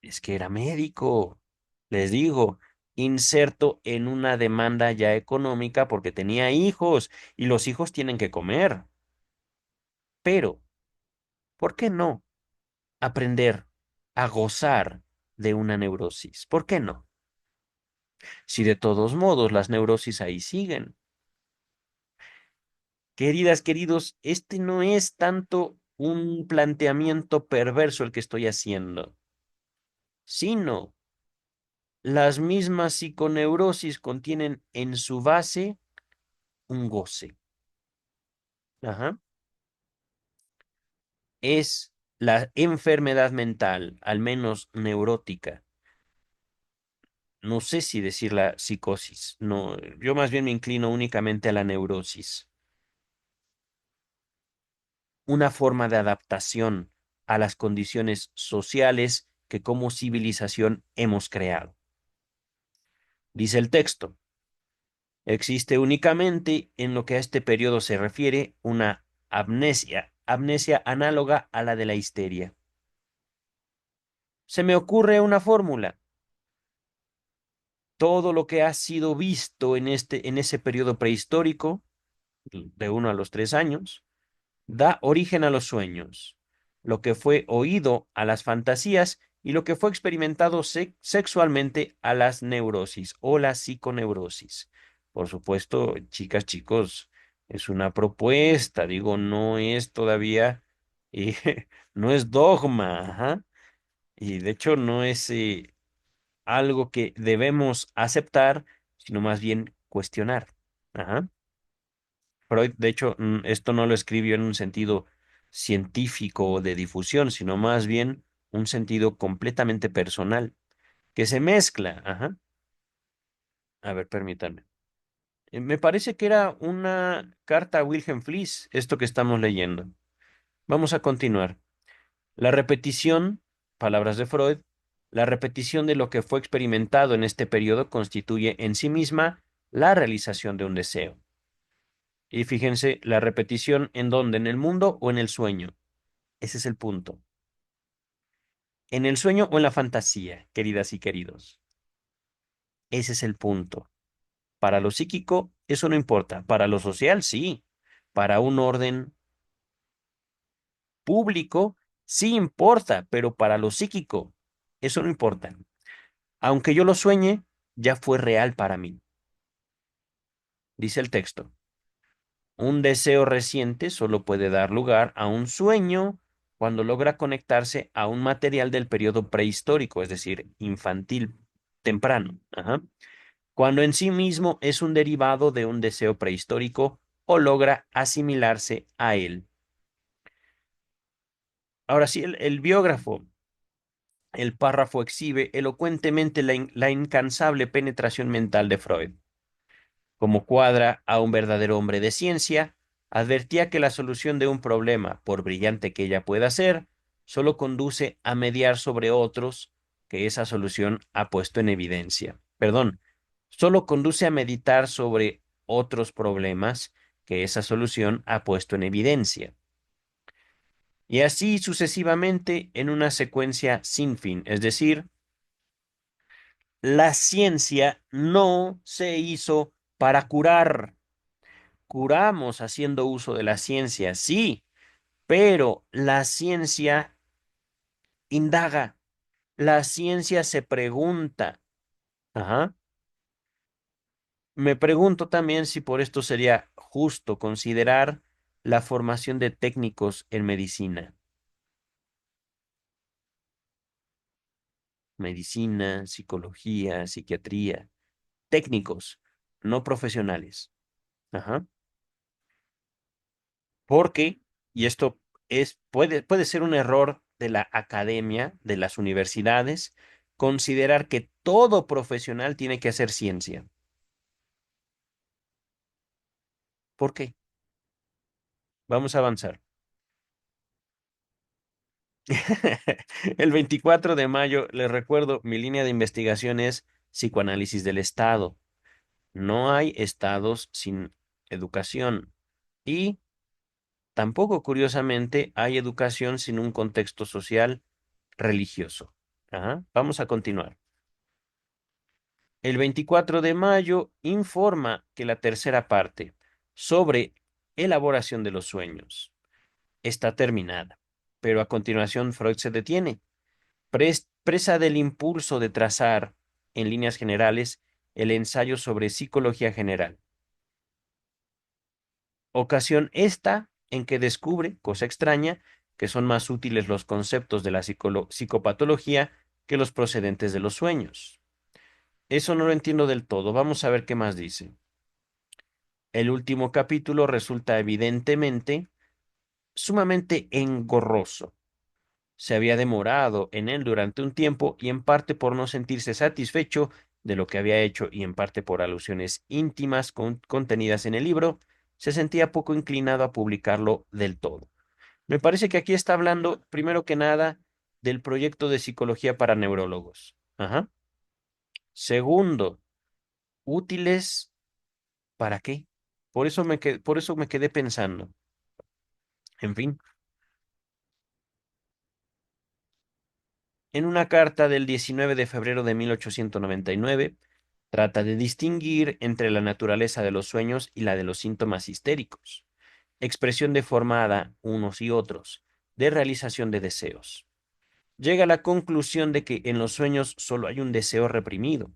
Es que era médico, les digo, inserto en una demanda ya económica porque tenía hijos y los hijos tienen que comer. Pero, ¿por qué no aprender a gozar de una neurosis? ¿Por qué no? Si de todos modos las neurosis ahí siguen. Queridas, queridos, este no es tanto un planteamiento perverso el que estoy haciendo, sino las mismas psiconeurosis contienen en su base un goce. Ajá. Es la enfermedad mental, al menos neurótica. No sé si decir la psicosis. No, yo más bien me inclino únicamente a la neurosis. Una forma de adaptación a las condiciones sociales que como civilización hemos creado. Dice el texto, existe únicamente en lo que a este periodo se refiere una amnesia análoga a la de la histeria. Se me ocurre una fórmula. Todo lo que ha sido visto en ese periodo prehistórico, de 1 a los 3 años, da origen a los sueños, lo que fue oído a las fantasías y lo que fue experimentado sexualmente a las neurosis o la psiconeurosis. Por supuesto, chicas, chicos, es una propuesta, digo, no es todavía, no es dogma, ajá. Y de hecho no es algo que debemos aceptar, sino más bien cuestionar. Ajá. Freud, de hecho, esto no lo escribió en un sentido científico o de difusión, sino más bien un sentido completamente personal, que se mezcla. Ajá. A ver, permítanme. Me parece que era una carta a Wilhelm Fliess, esto que estamos leyendo. Vamos a continuar. La repetición, palabras de Freud, la repetición de lo que fue experimentado en este periodo constituye en sí misma la realización de un deseo. Y fíjense, la repetición en dónde, en el mundo o en el sueño. Ese es el punto. En el sueño o en la fantasía, queridas y queridos. Ese es el punto. Para lo psíquico, eso no importa. Para lo social, sí. Para un orden público, sí importa, pero para lo psíquico, eso no importa. Aunque yo lo sueñe, ya fue real para mí. Dice el texto. Un deseo reciente solo puede dar lugar a un sueño cuando logra conectarse a un material del periodo prehistórico, es decir, infantil, temprano. Ajá. Cuando en sí mismo es un derivado de un deseo prehistórico o logra asimilarse a él. Ahora sí, el biógrafo, el párrafo exhibe elocuentemente la incansable penetración mental de Freud. Como cuadra a un verdadero hombre de ciencia, advertía que la solución de un problema, por brillante que ella pueda ser, solo conduce a mediar sobre otros que esa solución ha puesto en evidencia. Perdón, solo conduce a meditar sobre otros problemas que esa solución ha puesto en evidencia. Y así sucesivamente en una secuencia sin fin, es decir, la ciencia no se hizo para curar. Curamos haciendo uso de la ciencia, sí, pero la ciencia indaga, la ciencia se pregunta. Ajá. Me pregunto también si por esto sería justo considerar la formación de técnicos en medicina, psicología, psiquiatría, técnicos, no profesionales. Ajá. Porque, y esto puede ser un error de la academia, de las universidades, considerar que todo profesional tiene que hacer ciencia. ¿Por qué? Vamos a avanzar. El 24 de mayo, les recuerdo, mi línea de investigación es psicoanálisis del Estado. No hay estados sin educación. Y tampoco, curiosamente, hay educación sin un contexto social religioso. Ajá. Vamos a continuar. El 24 de mayo informa que la tercera parte sobre elaboración de los sueños está terminada, pero a continuación Freud se detiene, presa del impulso de trazar, en líneas generales, el ensayo sobre psicología general. Ocasión esta en que descubre, cosa extraña, que son más útiles los conceptos de la psicopatología que los procedentes de los sueños. Eso no lo entiendo del todo. Vamos a ver qué más dice. El último capítulo resulta evidentemente sumamente engorroso. Se había demorado en él durante un tiempo y en parte por no sentirse satisfecho de lo que había hecho y en parte por alusiones íntimas contenidas en el libro, se sentía poco inclinado a publicarlo del todo. Me parece que aquí está hablando, primero que nada, del proyecto de psicología para neurólogos. Ajá. Segundo, útiles, ¿para qué? Por eso me quedé pensando. En fin, en una carta del 19 de febrero de 1899, trata de distinguir entre la naturaleza de los sueños y la de los síntomas histéricos, expresión deformada unos y otros, de realización de deseos. Llega a la conclusión de que en los sueños solo hay un deseo reprimido,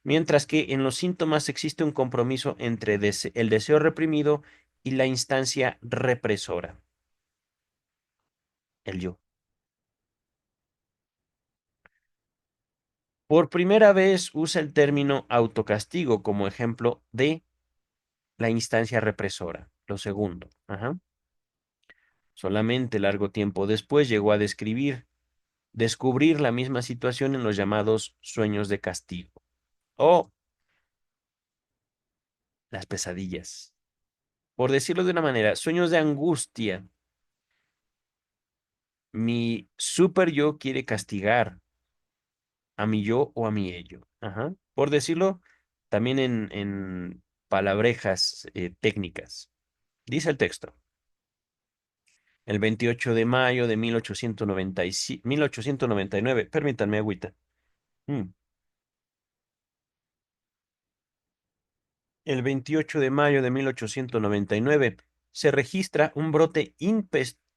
mientras que en los síntomas existe un compromiso entre el deseo reprimido y la instancia represora, el yo. Por primera vez usa el término autocastigo como ejemplo de la instancia represora, lo segundo. Ajá. Solamente largo tiempo después llegó a descubrir la misma situación en los llamados sueños de castigo o las pesadillas. Por decirlo de una manera, sueños de angustia. Mi super yo quiere castigar a mi yo o a mi ello. Ajá. Por decirlo también en palabrejas técnicas. Dice el texto. El 28 de mayo de 1899. Permítanme, agüita. Mm. El 28 de mayo de 1899 se registra un brote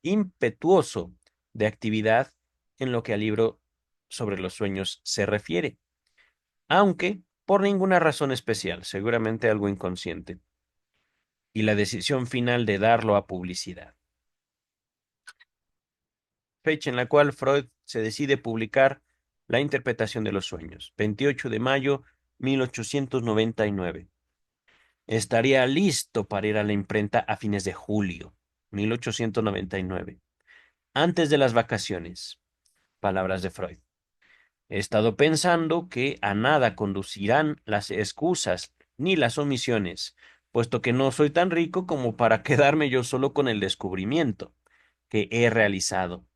impetuoso de actividad en lo que al libro sobre los sueños se refiere, aunque por ninguna razón especial, seguramente algo inconsciente, y la decisión final de darlo a publicidad. Fecha en la cual Freud se decide publicar La interpretación de los sueños, 28 de mayo 1899. Estaría listo para ir a la imprenta a fines de julio 1899, antes de las vacaciones. Palabras de Freud. He estado pensando que a nada conducirán las excusas ni las omisiones, puesto que no soy tan rico como para quedarme yo solo con el descubrimiento que he realizado.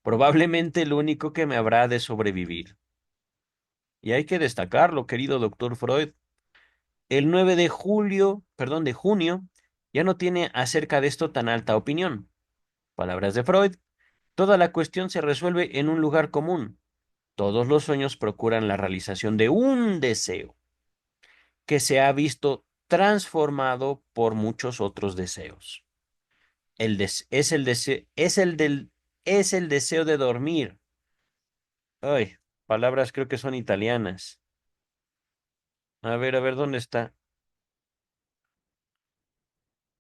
Probablemente el único que me habrá de sobrevivir. Y hay que destacarlo, querido doctor Freud. El 9 de julio, perdón, de junio, ya no tiene acerca de esto tan alta opinión. Palabras de Freud. Toda la cuestión se resuelve en un lugar común. Todos los sueños procuran la realización de un deseo que se ha visto transformado por muchos otros deseos. Es el deseo, es el deseo de dormir. Ay, palabras creo que son italianas. A ver, ¿dónde está?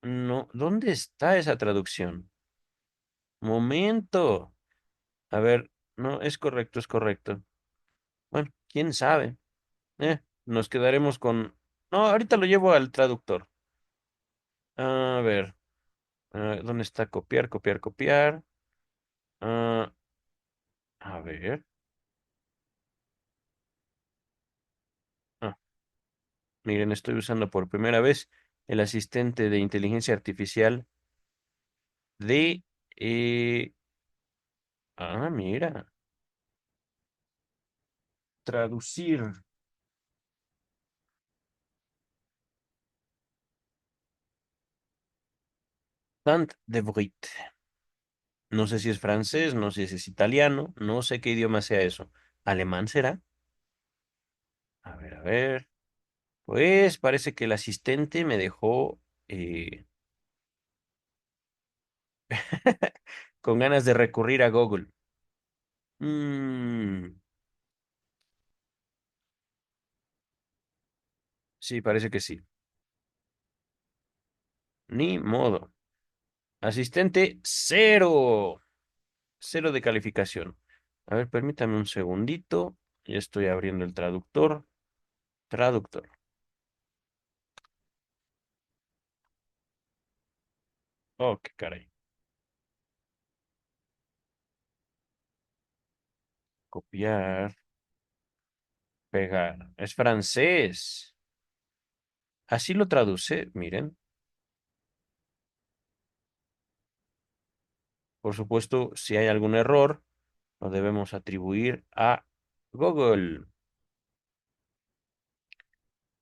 No, ¿dónde está esa traducción? Momento. A ver, no, es correcto, es correcto. Bueno, quién sabe. Nos quedaremos con... No, ahorita lo llevo al traductor. A ver, ¿dónde está copiar, copiar, copiar? Ah, a ver. Ah, miren, estoy usando por primera vez el asistente de inteligencia artificial de... eh, mira, traducir. Tant de Brit. No sé si es francés, no sé si es italiano, no sé qué idioma sea eso. ¿Alemán será? A ver, a ver. Pues parece que el asistente me dejó con ganas de recurrir a Google. Mm, sí, parece que sí. Ni modo. Asistente, cero. Cero de calificación. A ver, permítame un segundito. Ya estoy abriendo el traductor. Traductor. Oh, qué caray. Copiar, pegar. Es francés. Así lo traduce, miren. Por supuesto, si hay algún error, lo debemos atribuir a Google.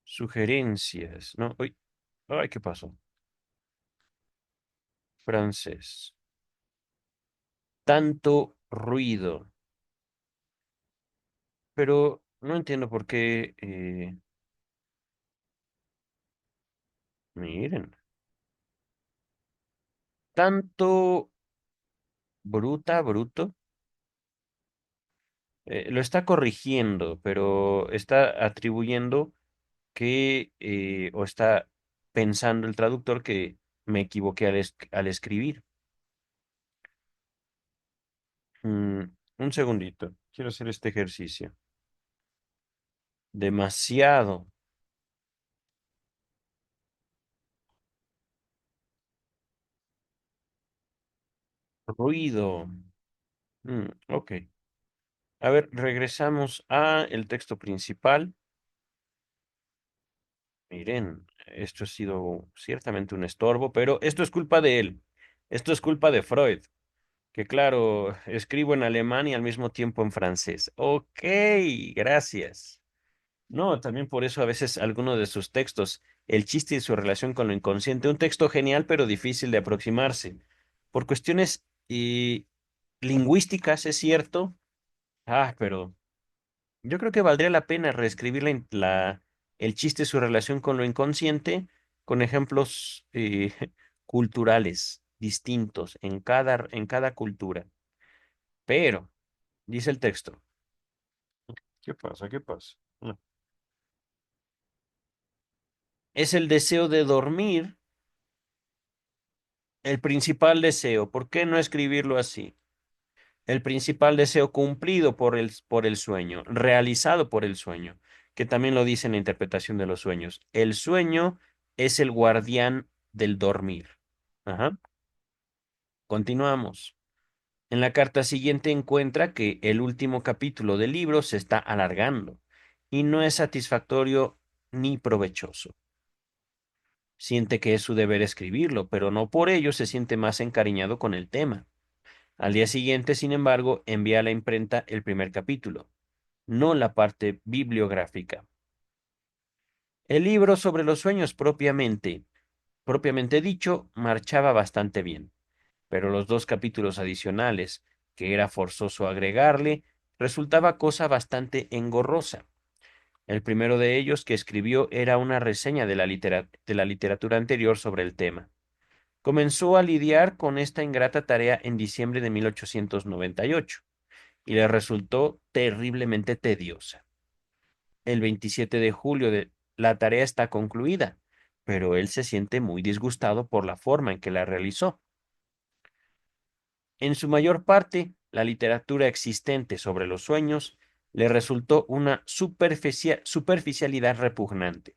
Sugerencias. No, uy, ay, ¿qué pasó? Francés. Tanto ruido. Pero no entiendo por qué. Miren. Tanto bruta, bruto. Lo está corrigiendo, pero está atribuyendo que, o está pensando el traductor que me equivoqué al escribir. Mm, un segundito. Quiero hacer este ejercicio. Demasiado ruido. Ok. A ver, regresamos a el texto principal. Miren, esto ha sido ciertamente un estorbo, pero esto es culpa de él. Esto es culpa de Freud, que claro, escribo en alemán y al mismo tiempo en francés. Ok, gracias. No, también por eso a veces algunos de sus textos, el chiste y su relación con lo inconsciente, un texto genial pero difícil de aproximarse. Por cuestiones lingüísticas, es cierto. Pero yo creo que valdría la pena reescribir el chiste y su relación con lo inconsciente con ejemplos culturales distintos en cada cultura. Pero, dice el texto. ¿Qué pasa? ¿Qué pasa? No. Es el deseo de dormir, el principal deseo. ¿Por qué no escribirlo así? El principal deseo cumplido por el sueño, realizado por el sueño, que también lo dice en la interpretación de los sueños. El sueño es el guardián del dormir. Ajá. Continuamos. En la carta siguiente encuentra que el último capítulo del libro se está alargando y no es satisfactorio ni provechoso. Siente que es su deber escribirlo, pero no por ello se siente más encariñado con el tema. Al día siguiente, sin embargo, envía a la imprenta el primer capítulo, no la parte bibliográfica. El libro sobre los sueños propiamente dicho, marchaba bastante bien, pero los dos capítulos adicionales, que era forzoso agregarle, resultaba cosa bastante engorrosa. El primero de ellos que escribió era una reseña de de la literatura anterior sobre el tema. Comenzó a lidiar con esta ingrata tarea en diciembre de 1898 y le resultó terriblemente tediosa. El 27 de julio la tarea está concluida, pero él se siente muy disgustado por la forma en que la realizó. En su mayor parte, la literatura existente sobre los sueños le resultó una superficialidad repugnante.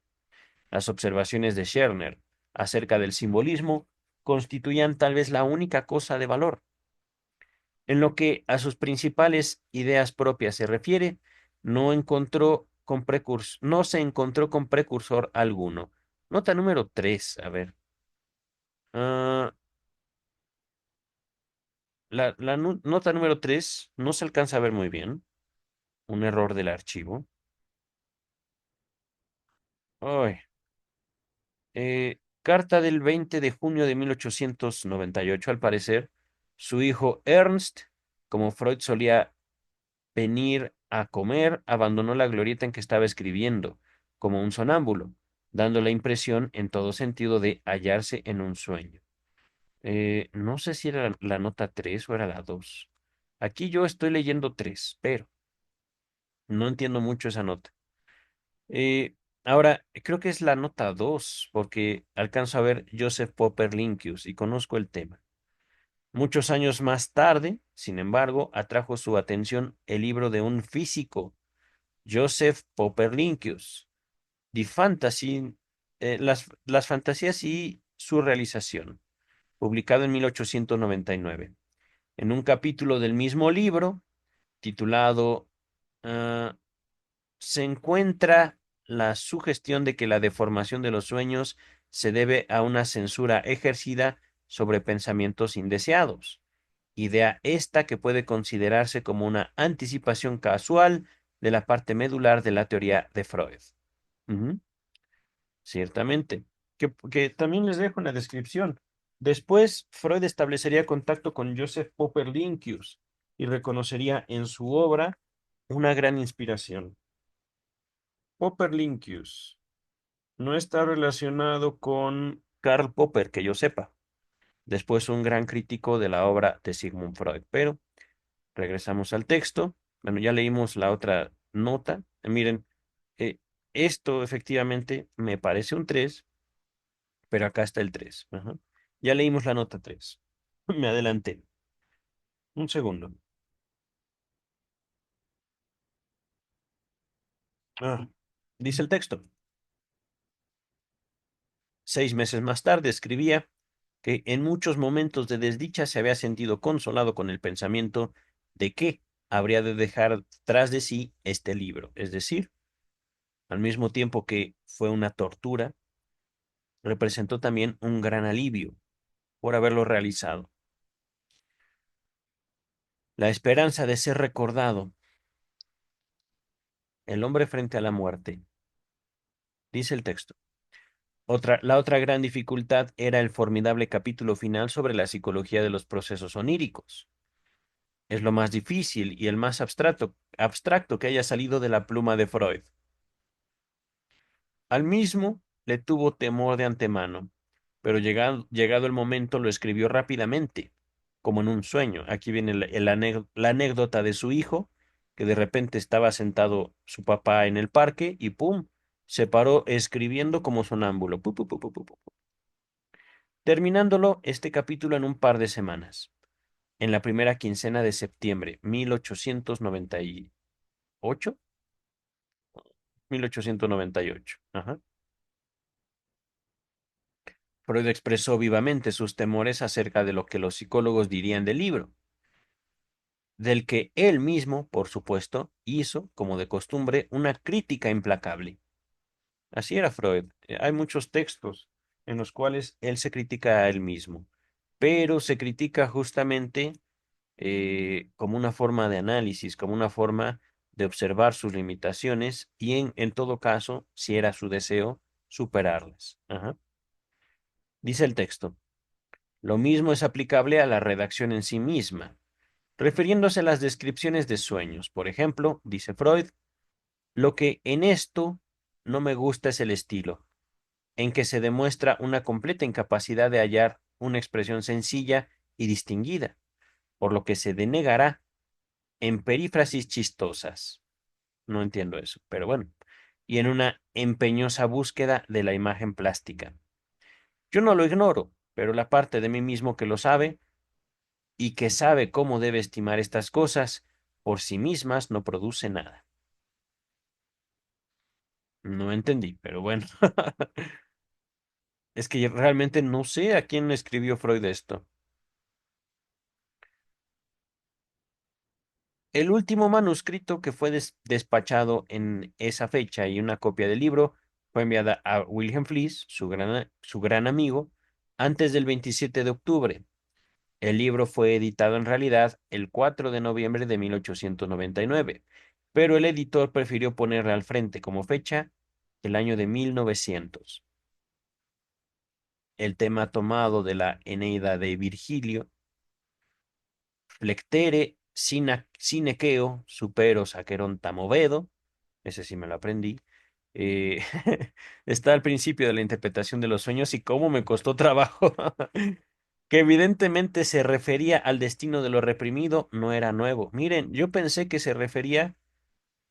Las observaciones de Scherner acerca del simbolismo constituían tal vez la única cosa de valor. En lo que a sus principales ideas propias se refiere, no se encontró con precursor alguno. Nota número 3, a ver. Ah, nota número 3 no se alcanza a ver muy bien. Un error del archivo. Ay, carta del 20 de junio de 1898, al parecer, su hijo Ernst, como Freud solía venir a comer, abandonó la glorieta en que estaba escribiendo, como un sonámbulo, dando la impresión en todo sentido de hallarse en un sueño. No sé si era la nota 3 o era la 2. Aquí yo estoy leyendo 3, pero no entiendo mucho esa nota. Ahora, creo que es la nota 2, porque alcanzo a ver Joseph Popper Lynkeus y conozco el tema. Muchos años más tarde, sin embargo, atrajo su atención el libro de un físico, Joseph Popper Lynkeus, The Fantasy, las fantasías y su realización, publicado en 1899. En un capítulo del mismo libro, titulado ah, Se encuentra la sugestión de que la deformación de los sueños se debe a una censura ejercida sobre pensamientos indeseados, idea esta que puede considerarse como una anticipación casual de la parte medular de la teoría de Freud. Ujú, ciertamente. Que también les dejo en la descripción. Después, Freud establecería contacto con Joseph Popper Lynkeus y reconocería en su obra una gran inspiración. Popper Lynkeus no está relacionado con Karl Popper, que yo sepa. Después un gran crítico de la obra de Sigmund Freud. Pero regresamos al texto. Bueno, ya leímos la otra nota. Miren, eh, esto efectivamente me parece un 3, pero acá está el 3. Ajá. Ya leímos la nota 3. Me adelanté. Un segundo. Ah, dice el texto. 6 meses más tarde escribía que en muchos momentos de desdicha se había sentido consolado con el pensamiento de que habría de dejar tras de sí este libro. Es decir, al mismo tiempo que fue una tortura, representó también un gran alivio por haberlo realizado. La esperanza de ser recordado, el hombre frente a la muerte, dice el texto. La otra gran dificultad era el formidable capítulo final sobre la psicología de los procesos oníricos. Es lo más difícil y el más abstracto que haya salido de la pluma de Freud. Al mismo le tuvo temor de antemano, pero llegado el momento lo escribió rápidamente, como en un sueño. Aquí viene la anécdota de su hijo, que de repente estaba sentado su papá en el parque y ¡pum! Se paró escribiendo como sonámbulo, terminándolo este capítulo en un par de semanas, en la primera quincena de septiembre, 1898. 1898. Ajá. Freud expresó vivamente sus temores acerca de lo que los psicólogos dirían del libro, del que él mismo, por supuesto, hizo, como de costumbre, una crítica implacable. Así era Freud. Hay muchos textos en los cuales él se critica a él mismo, pero se critica justamente como una forma de análisis, como una forma de observar sus limitaciones y en todo caso, si era su deseo, superarlas. Ajá. Dice el texto. Lo mismo es aplicable a la redacción en sí misma, refiriéndose a las descripciones de sueños. Por ejemplo, dice Freud, lo que en esto no me gusta es el estilo, en que se demuestra una completa incapacidad de hallar una expresión sencilla y distinguida, por lo que se denegará en perífrasis chistosas. No entiendo eso, pero bueno. Y en una empeñosa búsqueda de la imagen plástica. Yo no lo ignoro, pero la parte de mí mismo que lo sabe y que sabe cómo debe estimar estas cosas, por sí mismas no produce nada. No entendí, pero bueno. Es que realmente no sé a quién le escribió Freud esto. El último manuscrito que fue despachado en esa fecha y una copia del libro fue enviada a Wilhelm Fliess, su gran amigo, antes del 27 de octubre. El libro fue editado en realidad el 4 de noviembre de 1899, pero el editor prefirió ponerle al frente como fecha el año de 1900. El tema tomado de la Eneida de Virgilio, flectere sine supero saceronta movedo, ese sí me lo aprendí, eh, está al principio de la interpretación de los sueños y cómo me costó trabajo. Que evidentemente se refería al destino de lo reprimido, no era nuevo. Miren, yo pensé que se refería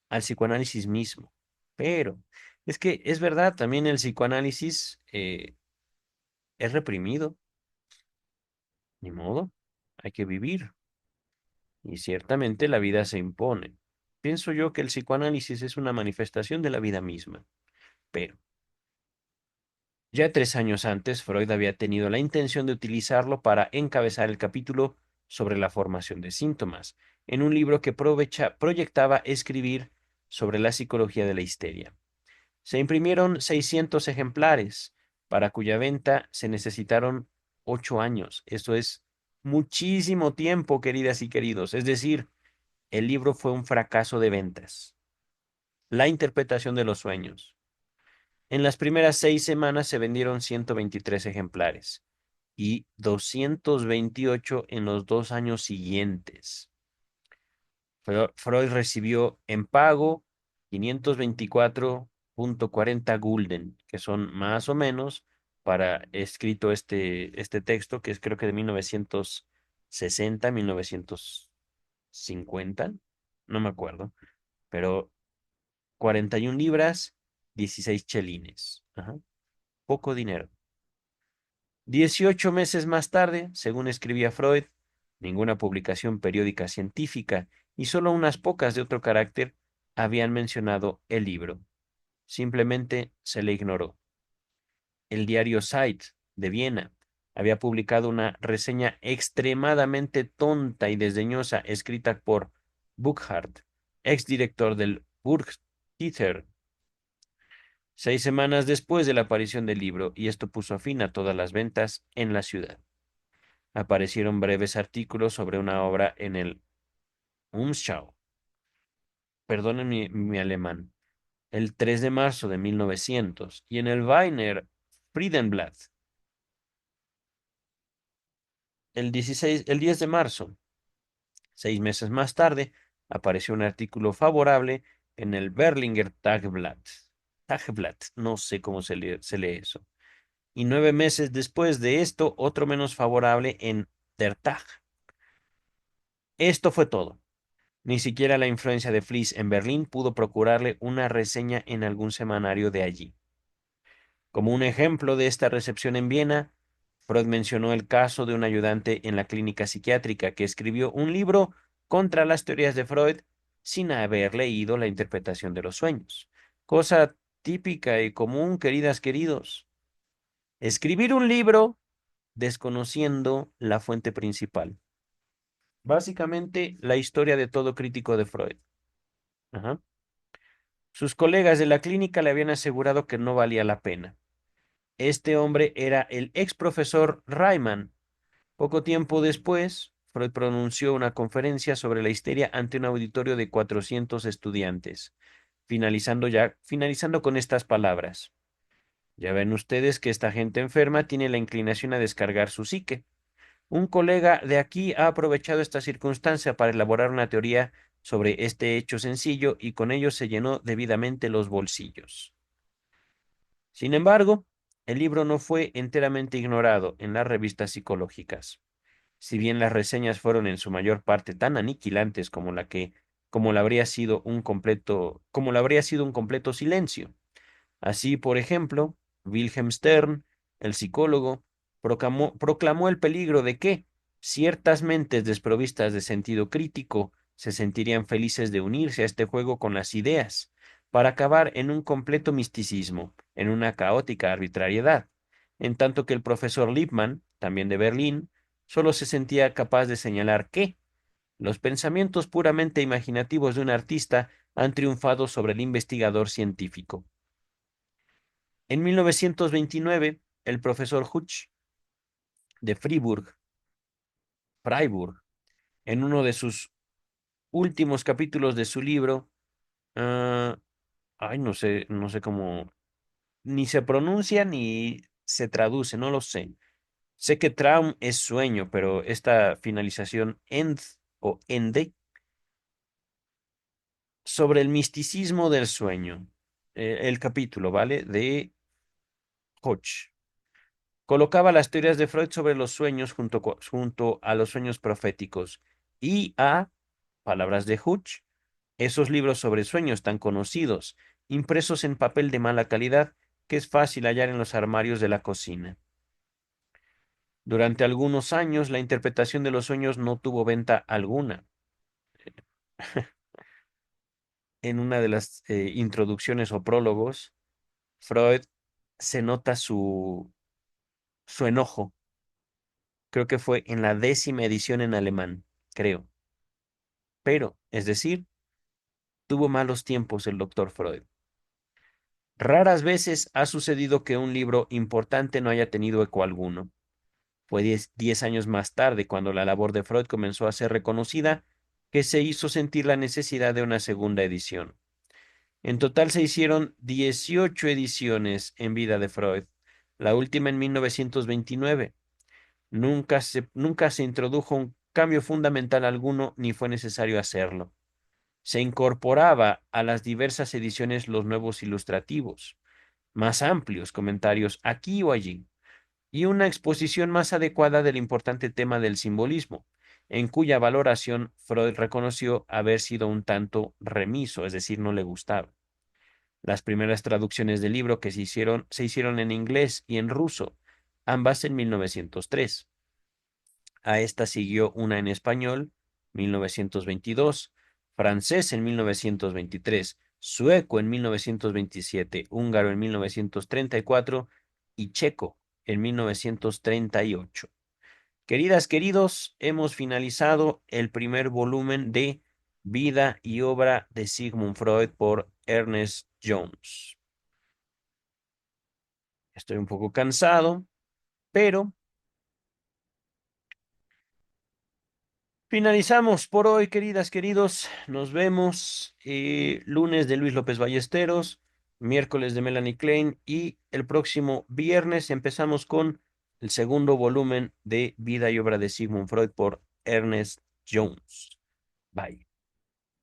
al psicoanálisis mismo, pero es que es verdad, también el psicoanálisis es reprimido, ni modo, hay que vivir y ciertamente la vida se impone. Pienso yo que el psicoanálisis es una manifestación de la vida misma, pero ya 3 años antes, Freud había tenido la intención de utilizarlo para encabezar el capítulo sobre la formación de síntomas, en un libro que proyectaba escribir sobre la psicología de la histeria. Se imprimieron 600 ejemplares, para cuya venta se necesitaron 8 años. Esto es muchísimo tiempo, queridas y queridos. Es decir, el libro fue un fracaso de ventas. La interpretación de los sueños. En las primeras 6 semanas se vendieron 123 ejemplares y 228 en los 2 años siguientes. Freud recibió en pago 524,40 gulden, que son más o menos para escrito este texto, que es creo que de 1960, 1950, no me acuerdo, pero 41 libras, 16 chelines. Ajá, poco dinero. 18 meses más tarde, según escribía Freud, ninguna publicación periódica científica y solo unas pocas de otro carácter habían mencionado el libro. Simplemente se le ignoró. El diario Zeit de Viena había publicado una reseña extremadamente tonta y desdeñosa escrita por Burckhardt, exdirector del Burgtheater, 6 semanas después de la aparición del libro, y esto puso fin a todas las ventas en la ciudad. Aparecieron breves artículos sobre una obra en el Umschau, perdonen mi alemán, el 3 de marzo de 1900 y en el Wiener Friedenblatt el 10 de marzo. 6 meses más tarde, apareció un artículo favorable en el Berlinger Tageblatt. Tageblatt, no sé cómo se lee eso. Y 9 meses después de esto, otro menos favorable en Der Tag. Esto fue todo. Ni siquiera la influencia de Fliess en Berlín pudo procurarle una reseña en algún semanario de allí. Como un ejemplo de esta recepción en Viena, Freud mencionó el caso de un ayudante en la clínica psiquiátrica que escribió un libro contra las teorías de Freud sin haber leído la interpretación de los sueños. Cosa típica y común, queridas, queridos. Escribir un libro desconociendo la fuente principal. Básicamente, la historia de todo crítico de Freud. Ajá. Sus colegas de la clínica le habían asegurado que no valía la pena. Este hombre era el ex profesor Reimann. Poco tiempo después, Freud pronunció una conferencia sobre la histeria ante un auditorio de 400 estudiantes, finalizando con estas palabras. Ya ven ustedes que esta gente enferma tiene la inclinación a descargar su psique. Un colega de aquí ha aprovechado esta circunstancia para elaborar una teoría sobre este hecho sencillo y con ello se llenó debidamente los bolsillos. Sin embargo, el libro no fue enteramente ignorado en las revistas psicológicas. Si bien las reseñas fueron en su mayor parte tan aniquilantes como la habría sido como la habría sido un completo silencio. Así, por ejemplo, Wilhelm Stern, el psicólogo, proclamó el peligro de que ciertas mentes desprovistas de sentido crítico se sentirían felices de unirse a este juego con las ideas, para acabar en un completo misticismo, en una caótica arbitrariedad, en tanto que el profesor Lippmann, también de Berlín, solo se sentía capaz de señalar que los pensamientos puramente imaginativos de un artista han triunfado sobre el investigador científico. En 1929, el profesor Hutch de Freiburg, en uno de sus últimos capítulos de su libro, ah, no sé cómo, ni se pronuncia ni se traduce, no lo sé. Sé que Traum es sueño, pero esta finalización end o ende sobre el misticismo del sueño, el capítulo, ¿vale? De Hutch. Colocaba las teorías de Freud sobre los sueños junto a los sueños proféticos y a, palabras de Hutch, esos libros sobre sueños tan conocidos, impresos en papel de mala calidad, que es fácil hallar en los armarios de la cocina. Durante algunos años, la interpretación de los sueños no tuvo venta alguna. En una de las introducciones o prólogos, Freud se nota su enojo. Creo que fue en la 10ª edición en alemán, creo. Pero, es decir, tuvo malos tiempos el doctor Freud. Raras veces ha sucedido que un libro importante no haya tenido eco alguno. Fue 10 años más tarde, cuando la labor de Freud comenzó a ser reconocida, que se hizo sentir la necesidad de una segunda edición. En total se hicieron 18 ediciones en vida de Freud, la última en 1929. Nunca se introdujo un cambio fundamental alguno ni fue necesario hacerlo. Se incorporaba a las diversas ediciones los nuevos ilustrativos, más amplios comentarios aquí o allí, y una exposición más adecuada del importante tema del simbolismo, en cuya valoración Freud reconoció haber sido un tanto remiso, es decir, no le gustaba. Las primeras traducciones del libro que se hicieron en inglés y en ruso, ambas en 1903. A esta siguió una en español, 1922, francés en 1923, sueco en 1927, húngaro en 1934 y checo en 1938. Queridas, queridos, hemos finalizado el primer volumen de Vida y obra de Sigmund Freud por Ernest Jones. Estoy un poco cansado, pero finalizamos por hoy, queridas, queridos. Nos vemos lunes de Luis López Ballesteros, miércoles de Melanie Klein y el próximo viernes empezamos con el segundo volumen de Vida y obra de Sigmund Freud por Ernest Jones. Bye.